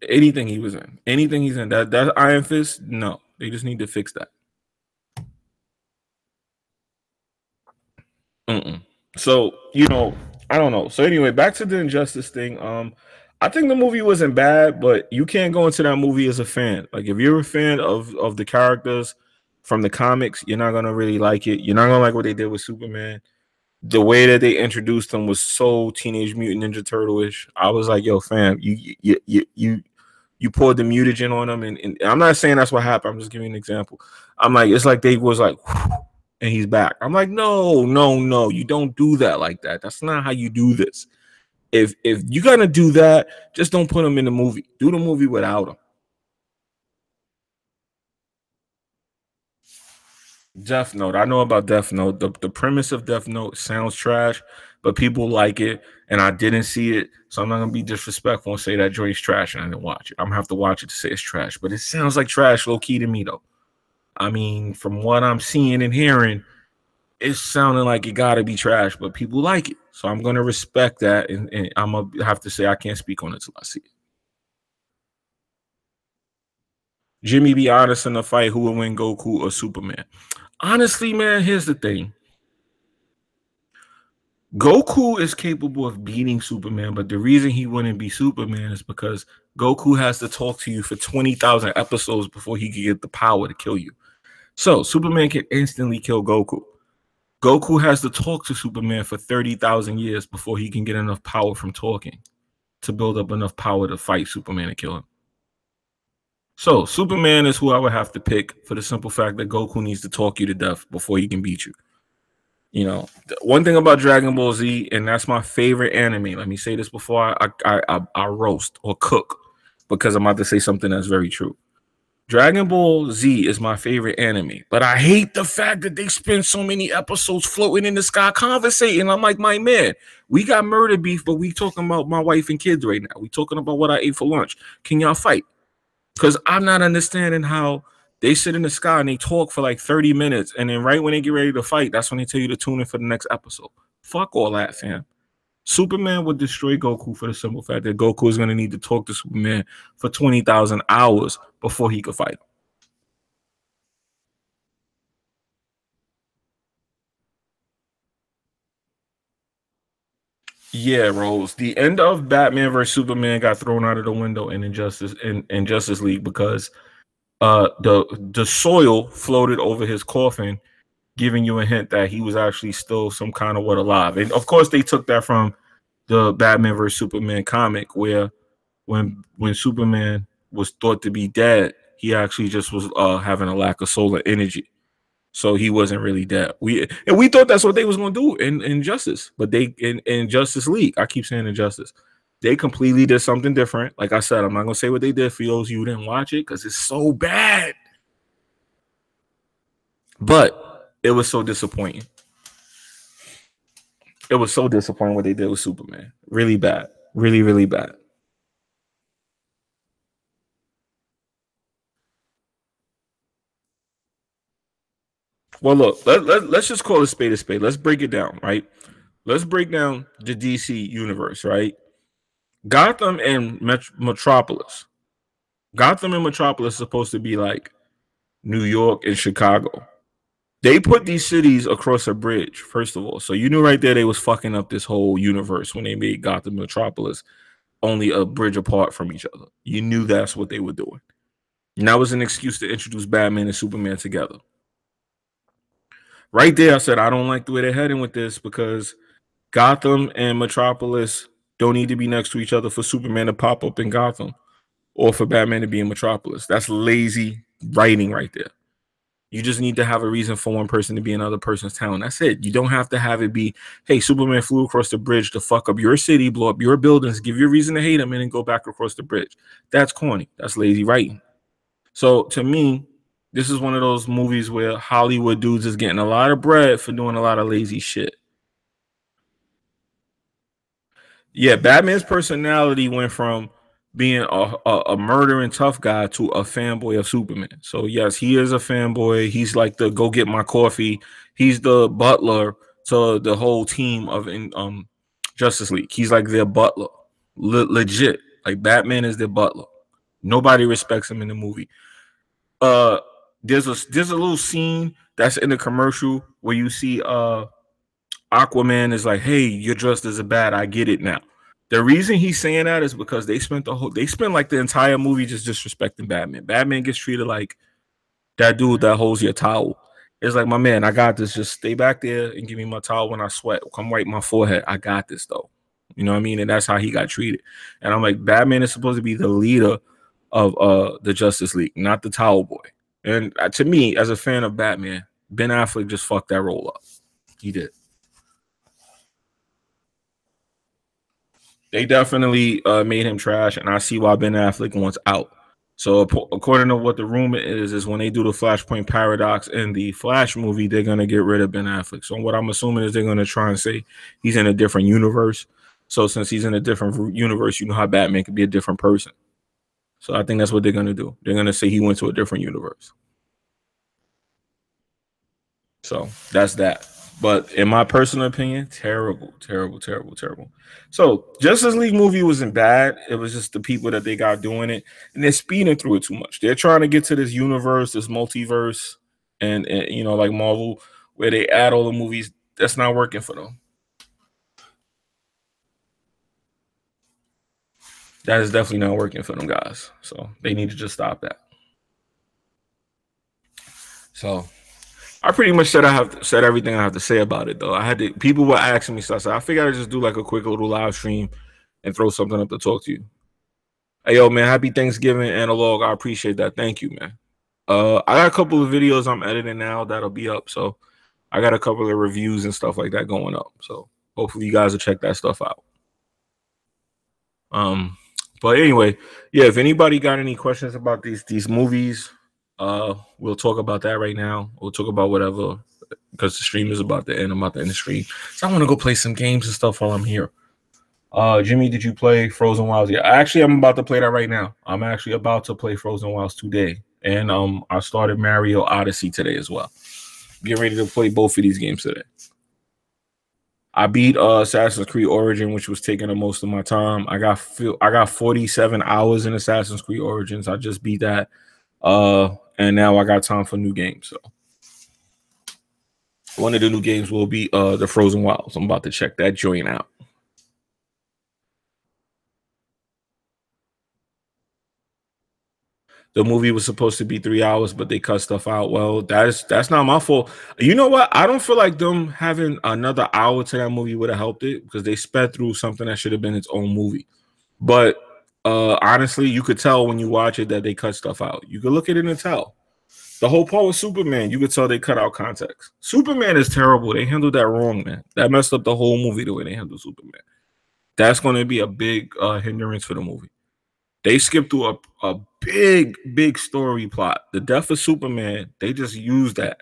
Anything he was in. Anything he's in. That Iron Fist, no. They just need to fix that. So, you know, I don't know. So anyway, back to the Injustice thing. I think the movie wasn't bad, but you can't go into that movie as a fan. Like if you're a fan of the characters from the comics, you're not gonna really like it. You're not gonna like what they did with Superman. The way that they introduced them was so Teenage Mutant Ninja Turtle-ish. I was like, yo, fam, you poured the mutagen on them, and I'm not saying that's what happened. I'm just giving an example. I'm like, it's like they was like, whew, and he's back. I'm like, no, you don't do that like that. That's not how you do this. If you're gonna do that, just don't put him in the movie. Do the movie without him. Death Note. I know about Death Note. The premise of Death Note sounds trash, but people like it, and I didn't see it, so I'm not gonna be disrespectful and say that joint's trash and I didn't watch it. I'm gonna have to watch it to say it's trash, but it sounds like trash low key to me though. I mean, from what I'm seeing and hearing, it's sounding like it gotta be trash, but people like it, so I'm gonna respect that, and I'm gonna have to say I can't speak on it till I see it. Jimmy, be honest in the fight, who would win, Goku or Superman? Honestly, man, here's the thing. Goku is capable of beating Superman, but the reason he wouldn't be Superman is because Goku has to talk to you for 20,000 episodes before he can get the power to kill you. So Superman can instantly kill Goku. Goku has to talk to Superman for 30,000 years before he can get enough power from talking to build up enough power to fight Superman and kill him. So Superman is who I would have to pick for the simple fact that Goku needs to talk you to death before he can beat you. You know, one thing about Dragon Ball Z, and that's my favorite anime. Let me say this before I roast or cook, because I'm about to say something that's very true. Dragon Ball Z is my favorite anime, but I hate the fact that they spend so many episodes floating in the sky conversating. I'm like, my man, we got murder beef, but we talking about my wife and kids right now. We talking about what I ate for lunch. Can y'all fight? Because I'm not understanding how they sit in the sky and they talk for like 30 minutes, and then right when they get ready to fight, that's when they tell you to tune in for the next episode. Fuck all that, fam. Superman would destroy Goku for the simple fact that Goku is going to need to talk to Superman for 20,000 hours before he could fight him. Yeah, Rose. The end of Batman vs Superman got thrown out of the window in Justice League because the soil floated over his coffin, giving you a hint that he was actually still some kind of what alive. And of course, they took that from the Batman vs Superman comic, where when Superman was thought to be dead, he actually just was having a lack of solar energy, so he wasn't really dead. We thought that's what they was gonna do in Justice, but they in Justice League. I keep saying Injustice. They completely did something different. Like I said, I'm not gonna say what they did for those you didn't watch it because it's so bad. But it was so disappointing. It was so disappointing what they did with Superman. Really bad. Really, really bad. Well, look, let's just call a spade a spade. Let's break it down, right? Let's break down the DC universe, right? Gotham and Metropolis. Gotham and Metropolis is supposed to be like New York and Chicago. They put these cities across a bridge, first of all. So you knew right there they was fucking up this whole universe when they made Gotham and Metropolis only a bridge apart from each other. You knew that's what they were doing. And that was an excuse to introduce Batman and Superman together. Right there, I said, I don't like the way they're heading with this because Gotham and Metropolis don't need to be next to each other for Superman to pop up in Gotham or for Batman to be in Metropolis. That's lazy writing right there. You just need to have a reason for one person to be in another person's town. That's it. You don't have to have it be, hey, Superman flew across the bridge to fuck up your city, blow up your buildings, give you a reason to hate him, and then go back across the bridge. That's corny. That's lazy writing. So to me, this is one of those movies where Hollywood dudes is getting a lot of bread for doing a lot of lazy shit. Yeah, Batman's personality went from being a murdering tough guy to a fanboy of Superman. So yes, he is a fanboy. He's like the go get my coffee. He's the butler to the whole team of Justice League. He's like their butler, legit. Like Batman is their butler. Nobody respects him in the movie. Uh, there's a little scene that's in the commercial where you see Aquaman is like, "Hey, you're dressed as a bat. I get it now." The reason he's saying that is because they spent like the entire movie just disrespecting Batman. Batman gets treated like that dude that holds your towel. It's like, my man, I got this. Just stay back there and give me my towel when I sweat. Come wipe my forehead. I got this though. You know what I mean? And that's how he got treated. And I'm like, Batman is supposed to be the leader of the Justice League, not the towel boy. And to me, as a fan of Batman, Ben Affleck just fucked that role up. He did. They definitely made him trash, and I see why Ben Affleck wants out. So according to what the rumor is when they do the Flashpoint Paradox in the Flash movie, they're gonna get rid of Ben Affleck. So what I'm assuming is they're gonna try and say he's in a different universe. So since he's in a different universe, you know how Batman could be a different person. So I think that's what they're gonna do. They're gonna say he went to a different universe. So that's that. But in my personal opinion, terrible. So Justice League movie wasn't bad. It was just the people that they got doing it, and they're speeding through it too much. They're trying to get to this universe, this multiverse, and you know, like Marvel, where they add all the movies. That's not working for them. That is definitely not working for them guys. So they need to just stop that. So I pretty much said everything I have to say about it, though. People were asking me stuff, so I figured I'd just do like a quick little live stream and throw something up to talk to you. Hey, yo, man, happy Thanksgiving, Analog. I appreciate that. Thank you, man. I got a couple of videos I'm editing now that'll be up, so I got a couple of reviews and stuff like that going up. So hopefully you guys will check that stuff out. But anyway, yeah, if anybody got any questions about these movies, we'll talk about that right now. We'll talk about whatever, because the stream is about to end. I'm about to end the stream, so I want to go play some games and stuff while I'm here. Jimmy, did you play Frozen Wilds? Yeah, actually, I'm about to play that right now. I'm actually about to play Frozen Wilds today, and I started Mario Odyssey today as well. Get ready to play both of these games today. I beat Assassin's Creed Origin, which was taking the most of my time. I got 47 hours in Assassin's Creed Origins. I just beat that. And now I got time for new games. So one of the new games will be the Frozen Wilds. I'm about to check that joint out. The movie was supposed to be 3 hours, but they cut stuff out. Well, that's not my fault. You know what? I don't feel like them having another hour to that movie would have helped it, because they sped through something that should have been its own movie. But honestly, you could tell when you watch it that they cut stuff out. You could look at it and tell. The whole part with Superman, you could tell they cut out context. Superman is terrible. They handled that wrong, man. That messed up the whole movie, the way they handled Superman. That's going to be a big hindrance for the movie. They skipped through a big story plot. The death of Superman, they just used that.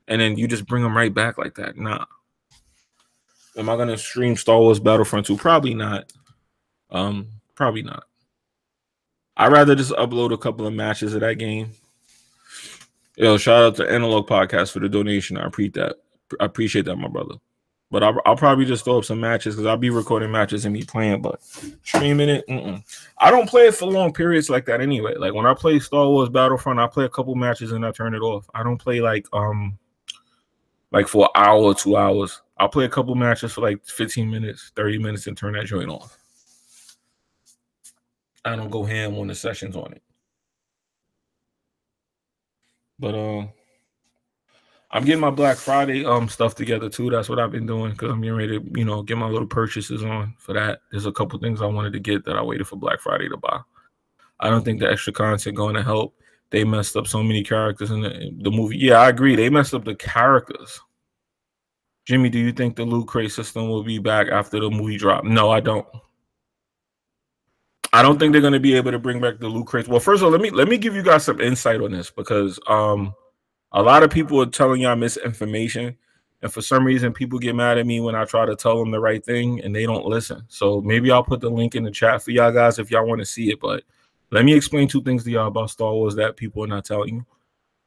And then you just bring them right back like that. Nah. Am I going to stream Star Wars Battlefront 2? Probably not. Probably not. I'd rather just upload a couple of matches of that game. Yo, shout out to Analog Podcast for the donation. I appreciate that, my brother. But I'll probably just throw up some matches, because I'll be recording matches and be playing, but streaming it, I don't play it for long periods like that anyway. Like when I play Star Wars Battlefront, I play a couple matches and I turn it off. I don't play like for an hour or 2 hours. I'll play a couple matches for like 15 minutes, 30 minutes and turn that joint off. I don't go ham when the session's on it. But I'm getting my Black Friday stuff together too. That's what I've been doing, because I'm getting ready to, get my little purchases on for that. There's a couple things I wanted to get that I waited for Black Friday to buy. I don't think the extra content going to help. They messed up so many characters in the movie. Yeah, I agree. They messed up the characters. Jimmy, do you think the loot crate system will be back after the movie drop? No, I don't. I don't think they're going to be able to bring back the loot crates. Well, first of all, let me give you guys some insight on this, because a lot of people are telling y'all misinformation, and for some reason, people get mad at me when I try to tell them the right thing, and they don't listen. So maybe I'll put the link in the chat for y'all guys if y'all want to see it. But let me explain two things to y'all about Star Wars that people are not telling you.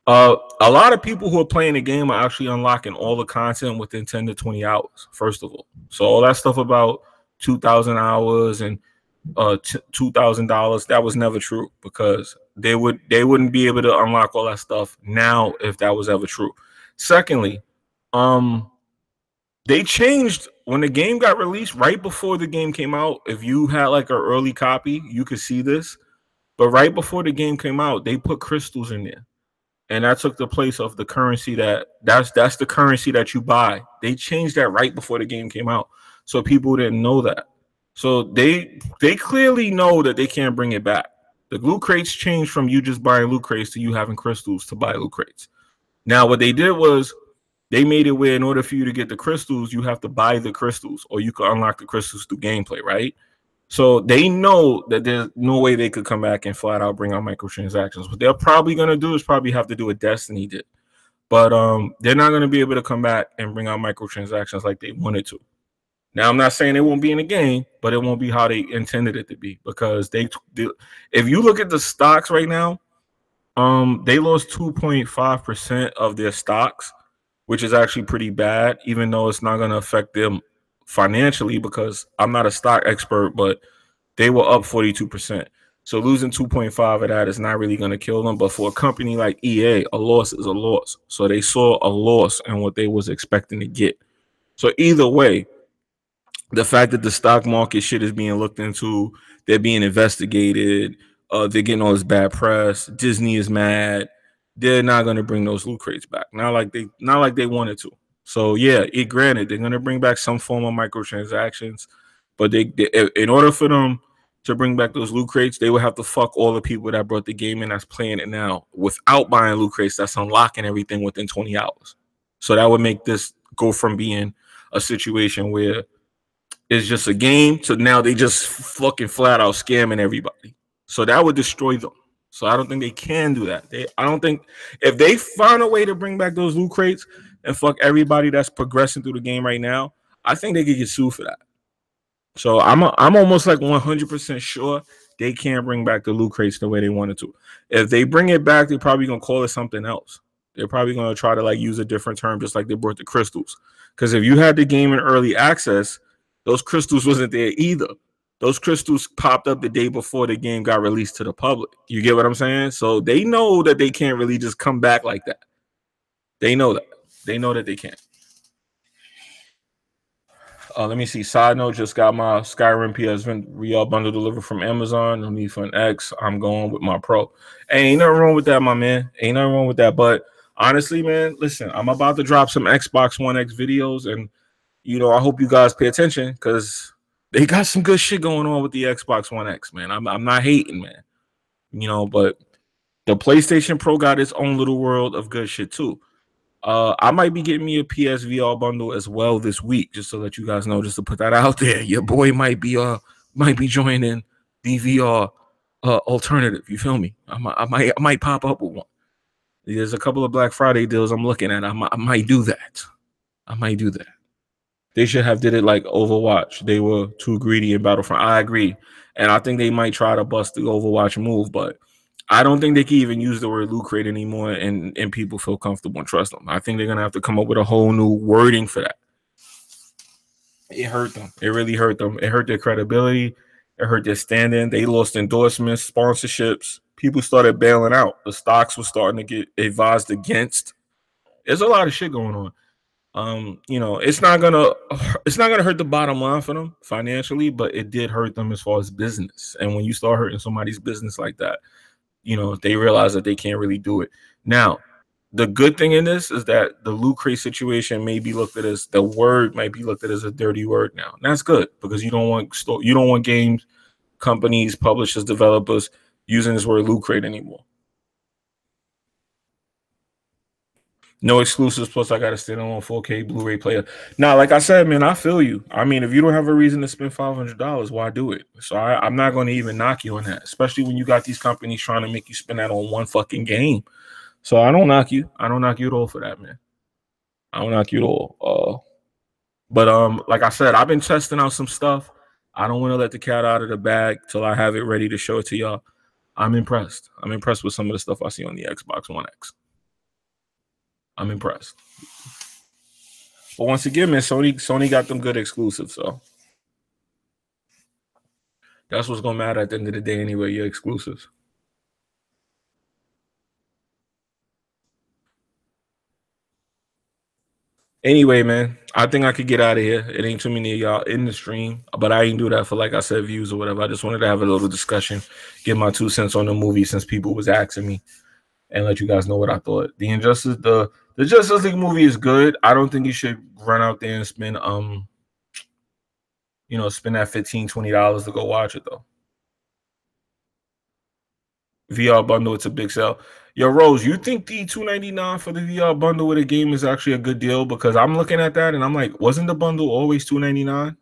A lot of people who are playing the game are actually unlocking all the content within 10 to 20 hours, first of all. So all that stuff about 2,000 hours and $2,000, that was never true, because they wouldn't be able to unlock all that stuff now if that was ever true. Secondly, they changed when the game got released. Right before the game came out, if you had like an early copy, you could see this, but right before the game came out, they put crystals in there, and that took the place of the currency that's the currency that you buy. They changed that right before the game came out, so people didn't know that. So they clearly know that they can't bring it back. The loot crates changed from you just buying loot crates to you having crystals to buy loot crates. Now, what they did was they made it where in order for you to get the crystals, you have to buy the crystals, or you can unlock the crystals through gameplay, right? So they know that there's no way they could come back and flat out bring out microtransactions. What they're probably gonna do is probably have to do what Destiny did, but they're not gonna be able to come back and bring out microtransactions like they wanted to. Now, I'm not saying it won't be in the game, but it won't be how they intended it to be because if you look at the stocks right now, they lost 2.5% of their stocks, which is actually pretty bad, even though it's not going to affect them financially because I'm not a stock expert, but they were up 42%. So losing 2.5 of that is not really going to kill them. But for a company like EA, a loss is a loss. So they saw a loss in what they was expecting to get. So either way, the fact that the stock market shit is being looked into, they're being investigated, they're getting all this bad press. Disney is mad. They're not going to bring those loot crates back. Not like they wanted to. So yeah, granted they're going to bring back some form of microtransactions, but they in order for them to bring back those loot crates, they would have to fuck all the people that brought the game in that's playing it now without buying loot crates that's unlocking everything within 20 hours. So that would make this go from being a situation where it's just a game to now they just fucking flat out scamming everybody. So that would destroy them. So I don't think they can do that. I don't think if they find a way to bring back those loot crates and fuck everybody that's progressing through the game right now, I think they could get sued for that. So I'm almost like 100% sure they can't bring back the loot crates the way they wanted to. If they bring it back, they're probably gonna call it something else. They're probably gonna try to like use a different term, just like they brought the crystals. Because if you had the game in early access, those crystals wasn't there either. Those crystals popped up the day before the game got released to the public. You get what I'm saying? So they know that they can't really just come back like that. They know that. They know that they can't. Let me see. Side note, just got my Skyrim PSN bundle delivered from Amazon. No need for an X. I'm going with my Pro. Hey, ain't nothing wrong with that, my man. Ain't nothing wrong with that. But honestly, man, listen, I'm about to drop some Xbox One X videos, and I hope you guys pay attention because they got some good shit going on with the Xbox One X, man. I'm not hating, man. But the PlayStation Pro got its own little world of good shit too. I might be getting me a PSVR bundle as well this week, just to let you guys know, just to put that out there. Your boy might be joining the VR alternative. You feel me? I might pop up with one. There's a couple of Black Friday deals I'm looking at. I might do that. I might do that. They should have did it like Overwatch. They were too greedy in Battlefront. I agree, and I think they might try to bust the Overwatch move, but I don't think they can even use the word loot crate anymore, and people feel comfortable and trust them. I think they're gonna have to come up with a whole new wording for that. It hurt them. It really hurt them. It hurt their credibility. It hurt their standing. They lost endorsements, sponsorships. People started bailing out. The stocks were starting to get advised against. There's a lot of shit going on. It's not gonna hurt the bottom line for them financially, but it did hurt them as far as business. And when you start hurting somebody's business like that, they realize that they can't really do it. Now, the good thing in this is that the loot crate situation may be looked at as the word might be looked at as a dirty word now. And that's good because you don't want games, companies, publishers, developers using this word loot crate anymore. No exclusives. Plus, I got to stand on 4K Blu-ray player. Now, like I said, man, I feel you. I mean, if you don't have a reason to spend $500, why do it? So I'm not going to even knock you on that, especially when you got these companies trying to make you spend that on one fucking game. So I don't knock you. I don't knock you at all for that, man. I don't knock you at all. But like I said, I've been testing out some stuff. I don't want to let the cat out of the bag till I have it ready to show it to y'all. I'm impressed. I'm impressed with some of the stuff I see on the Xbox One X. I'm impressed. But once again, man, Sony got them good exclusives, so that's what's gonna matter at the end of the day anyway, your exclusives. Anyway, man, I think I could get out of here. It ain't too many of y'all in the stream, but I ain't do that for, like I said, views or whatever. I just wanted to have a little discussion, give my 2 cents on the movie since people was asking me, and let you guys know what I thought. The Justice League movie is good. I don't think you should run out there and spend spend that $15-$20 to go watch it though. VR bundle. It's a big sale. Yo, Rose, you think the $299 for the VR bundle with a game is actually a good deal? Because I'm looking at that and I'm like, wasn't the bundle always $299?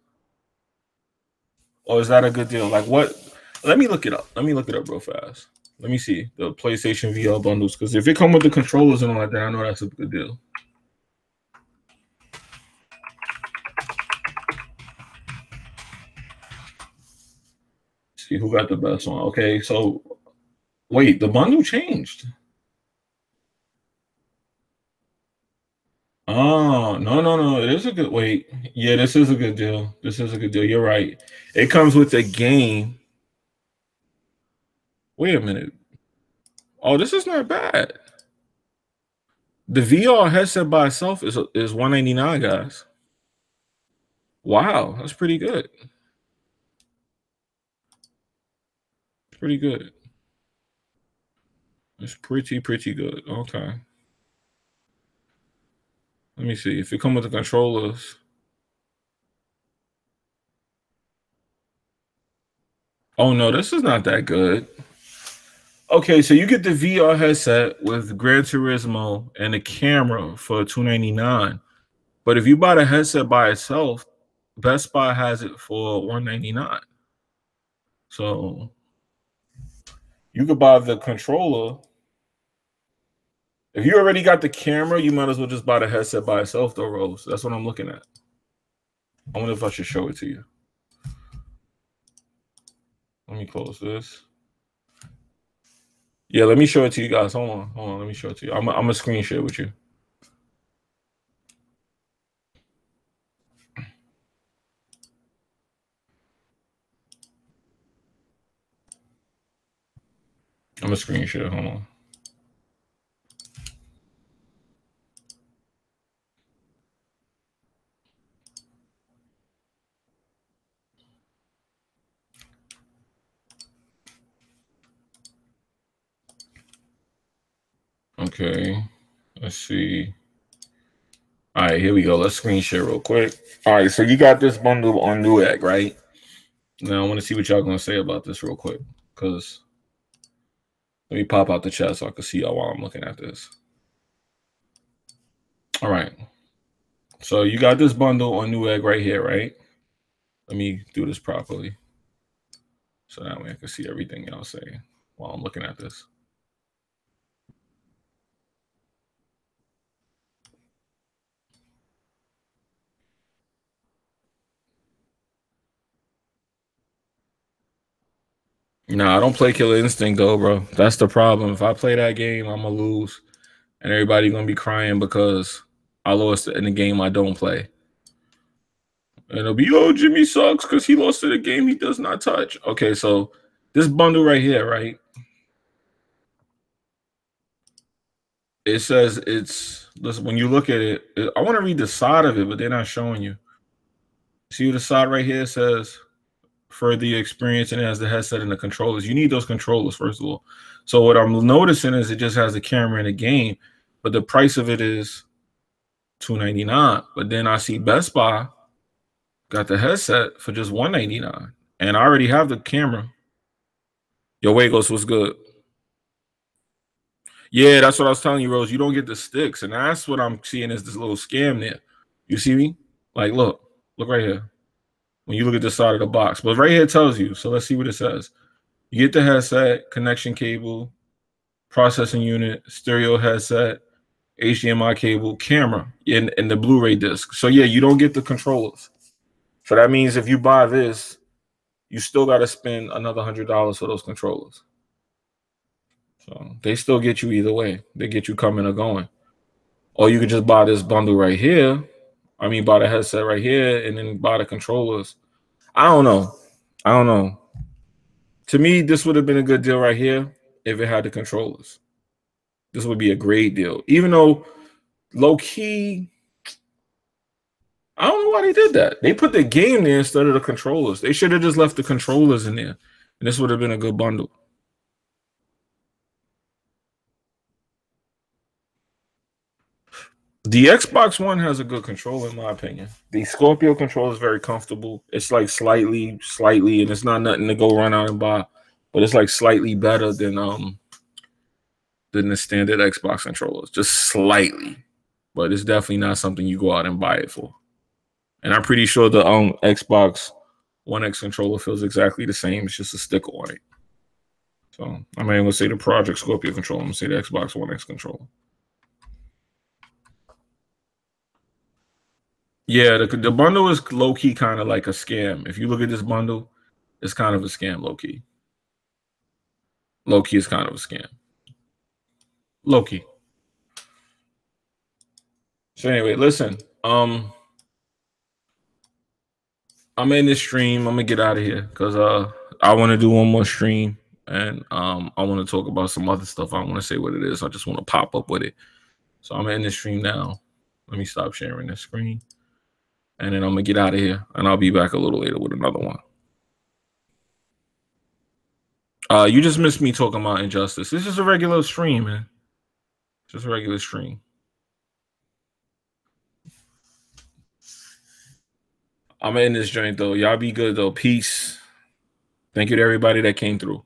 Or is that a good deal? Like what? Let me look it up. Let me look it up real fast. Let me see the PlayStation VR bundles. Because if it come with the controllers and all like that, I know that's a good deal. See who got the best one. Okay, so wait, the bundle changed. Oh, no. It is a good wait. Yeah, this is a good deal. This is a good deal. You're right. It comes with a game. Wait a minute. Oh, this is not bad. The VR headset by itself is $199, guys. Wow, that's pretty good. Pretty good. It's pretty good. Okay. Let me see. If it come with the controllers. Oh no, this is not that good. Okay, so you get the VR headset with Gran Turismo and a camera for $299. But if you buy the headset by itself, Best Buy has it for $199. So you could buy the controller. If you already got the camera, you might as well just buy the headset by itself, though, Rose. That's what I'm looking at. I wonder if I should show it to you. Let me close this. Yeah, let me show it to you guys. Hold on. Let me show it to you. I'm a screen share with you. I'm a screen share. Hold on. Okay. Let's see. All right, here we go. Let's screen share real quick. All right, so you got this bundle on Newegg, right? Now I want to see what y'all gonna say about this real quick, because let me pop out the chat so I can see y'all while I'm looking at this. All right. So you got this bundle on Newegg right here, right? Let me do this properly, so that way I can see everything y'all say while I'm looking at this. Nah, I don't play Killer Instinct though, bro. That's the problem. If I play that game, I'm gonna lose, and everybody gonna be crying because I lost in the game I don't play. And it'll be, oh, Jimmy sucks because he lost to the game he does not touch. Okay, so this bundle right here, right? It says it's, listen, when you look at it, I want to read the side of it, but they're not showing you. See the side right here says for the experience, and it has the headset and the controllers. You need those controllers, first of all. So what I'm noticing is it just has the camera in the game, but the price of it is $299. But then I see Best Buy got the headset for just $199, and I already have the camera. Yo, Wagos, what's good? Yeah, that's what I was telling you, Rose. You don't get the sticks, and that's what I'm seeing is this little scam there. You see me? Like, look right here. When you look at the side of the box, but right here it tells you. So let's see what it says. You get the headset, connection cable, processing unit, stereo headset, HDMI cable, camera, and the Blu-ray disc. So yeah, you don't get the controllers. So that means if you buy this, you still got to spend another $100 for those controllers. So they still get you either way. They get you coming or going. Or you could just buy this bundle right here. I mean, buy the headset right here and then buy the controllers. I don't know. To me, this would have been a good deal right here if it had the controllers. This would be a great deal. Even though low key, I don't know why they did that. They put the game there instead of the controllers. They should have just left the controllers in there, and this would have been a good bundle. The Xbox One has a good controller, in my opinion. The Scorpio controller is very comfortable. It's like slightly, and it's not nothing to go run out and buy, but it's like slightly better than than the standard Xbox controllers, just slightly. But it's definitely not something you go out and buy it for. And I'm pretty sure the Xbox One X controller feels exactly the same. It's just a sticker on it. So I'm not even gonna say the Project Scorpio controller. I'm gonna say the Xbox One X controller. Yeah, the bundle is low key kind of like a scam. If you look at this bundle, it's kind of a scam, low key. Low key is kind of a scam. Low key. So anyway, listen. I'm in this stream. I'm gonna get out of here because I want to do one more stream and I want to talk about some other stuff. I don't want to say what it is. I just want to pop up with it. So I'm in this stream now. Let me stop sharing this screen. And then I'm gonna get out of here and I'll be back a little later with another one. You just missed me talking about Injustice. It's just a regular stream, man. Just a regular stream. I'm in this joint though. Y'all be good though. Peace. Thank you to everybody that came through.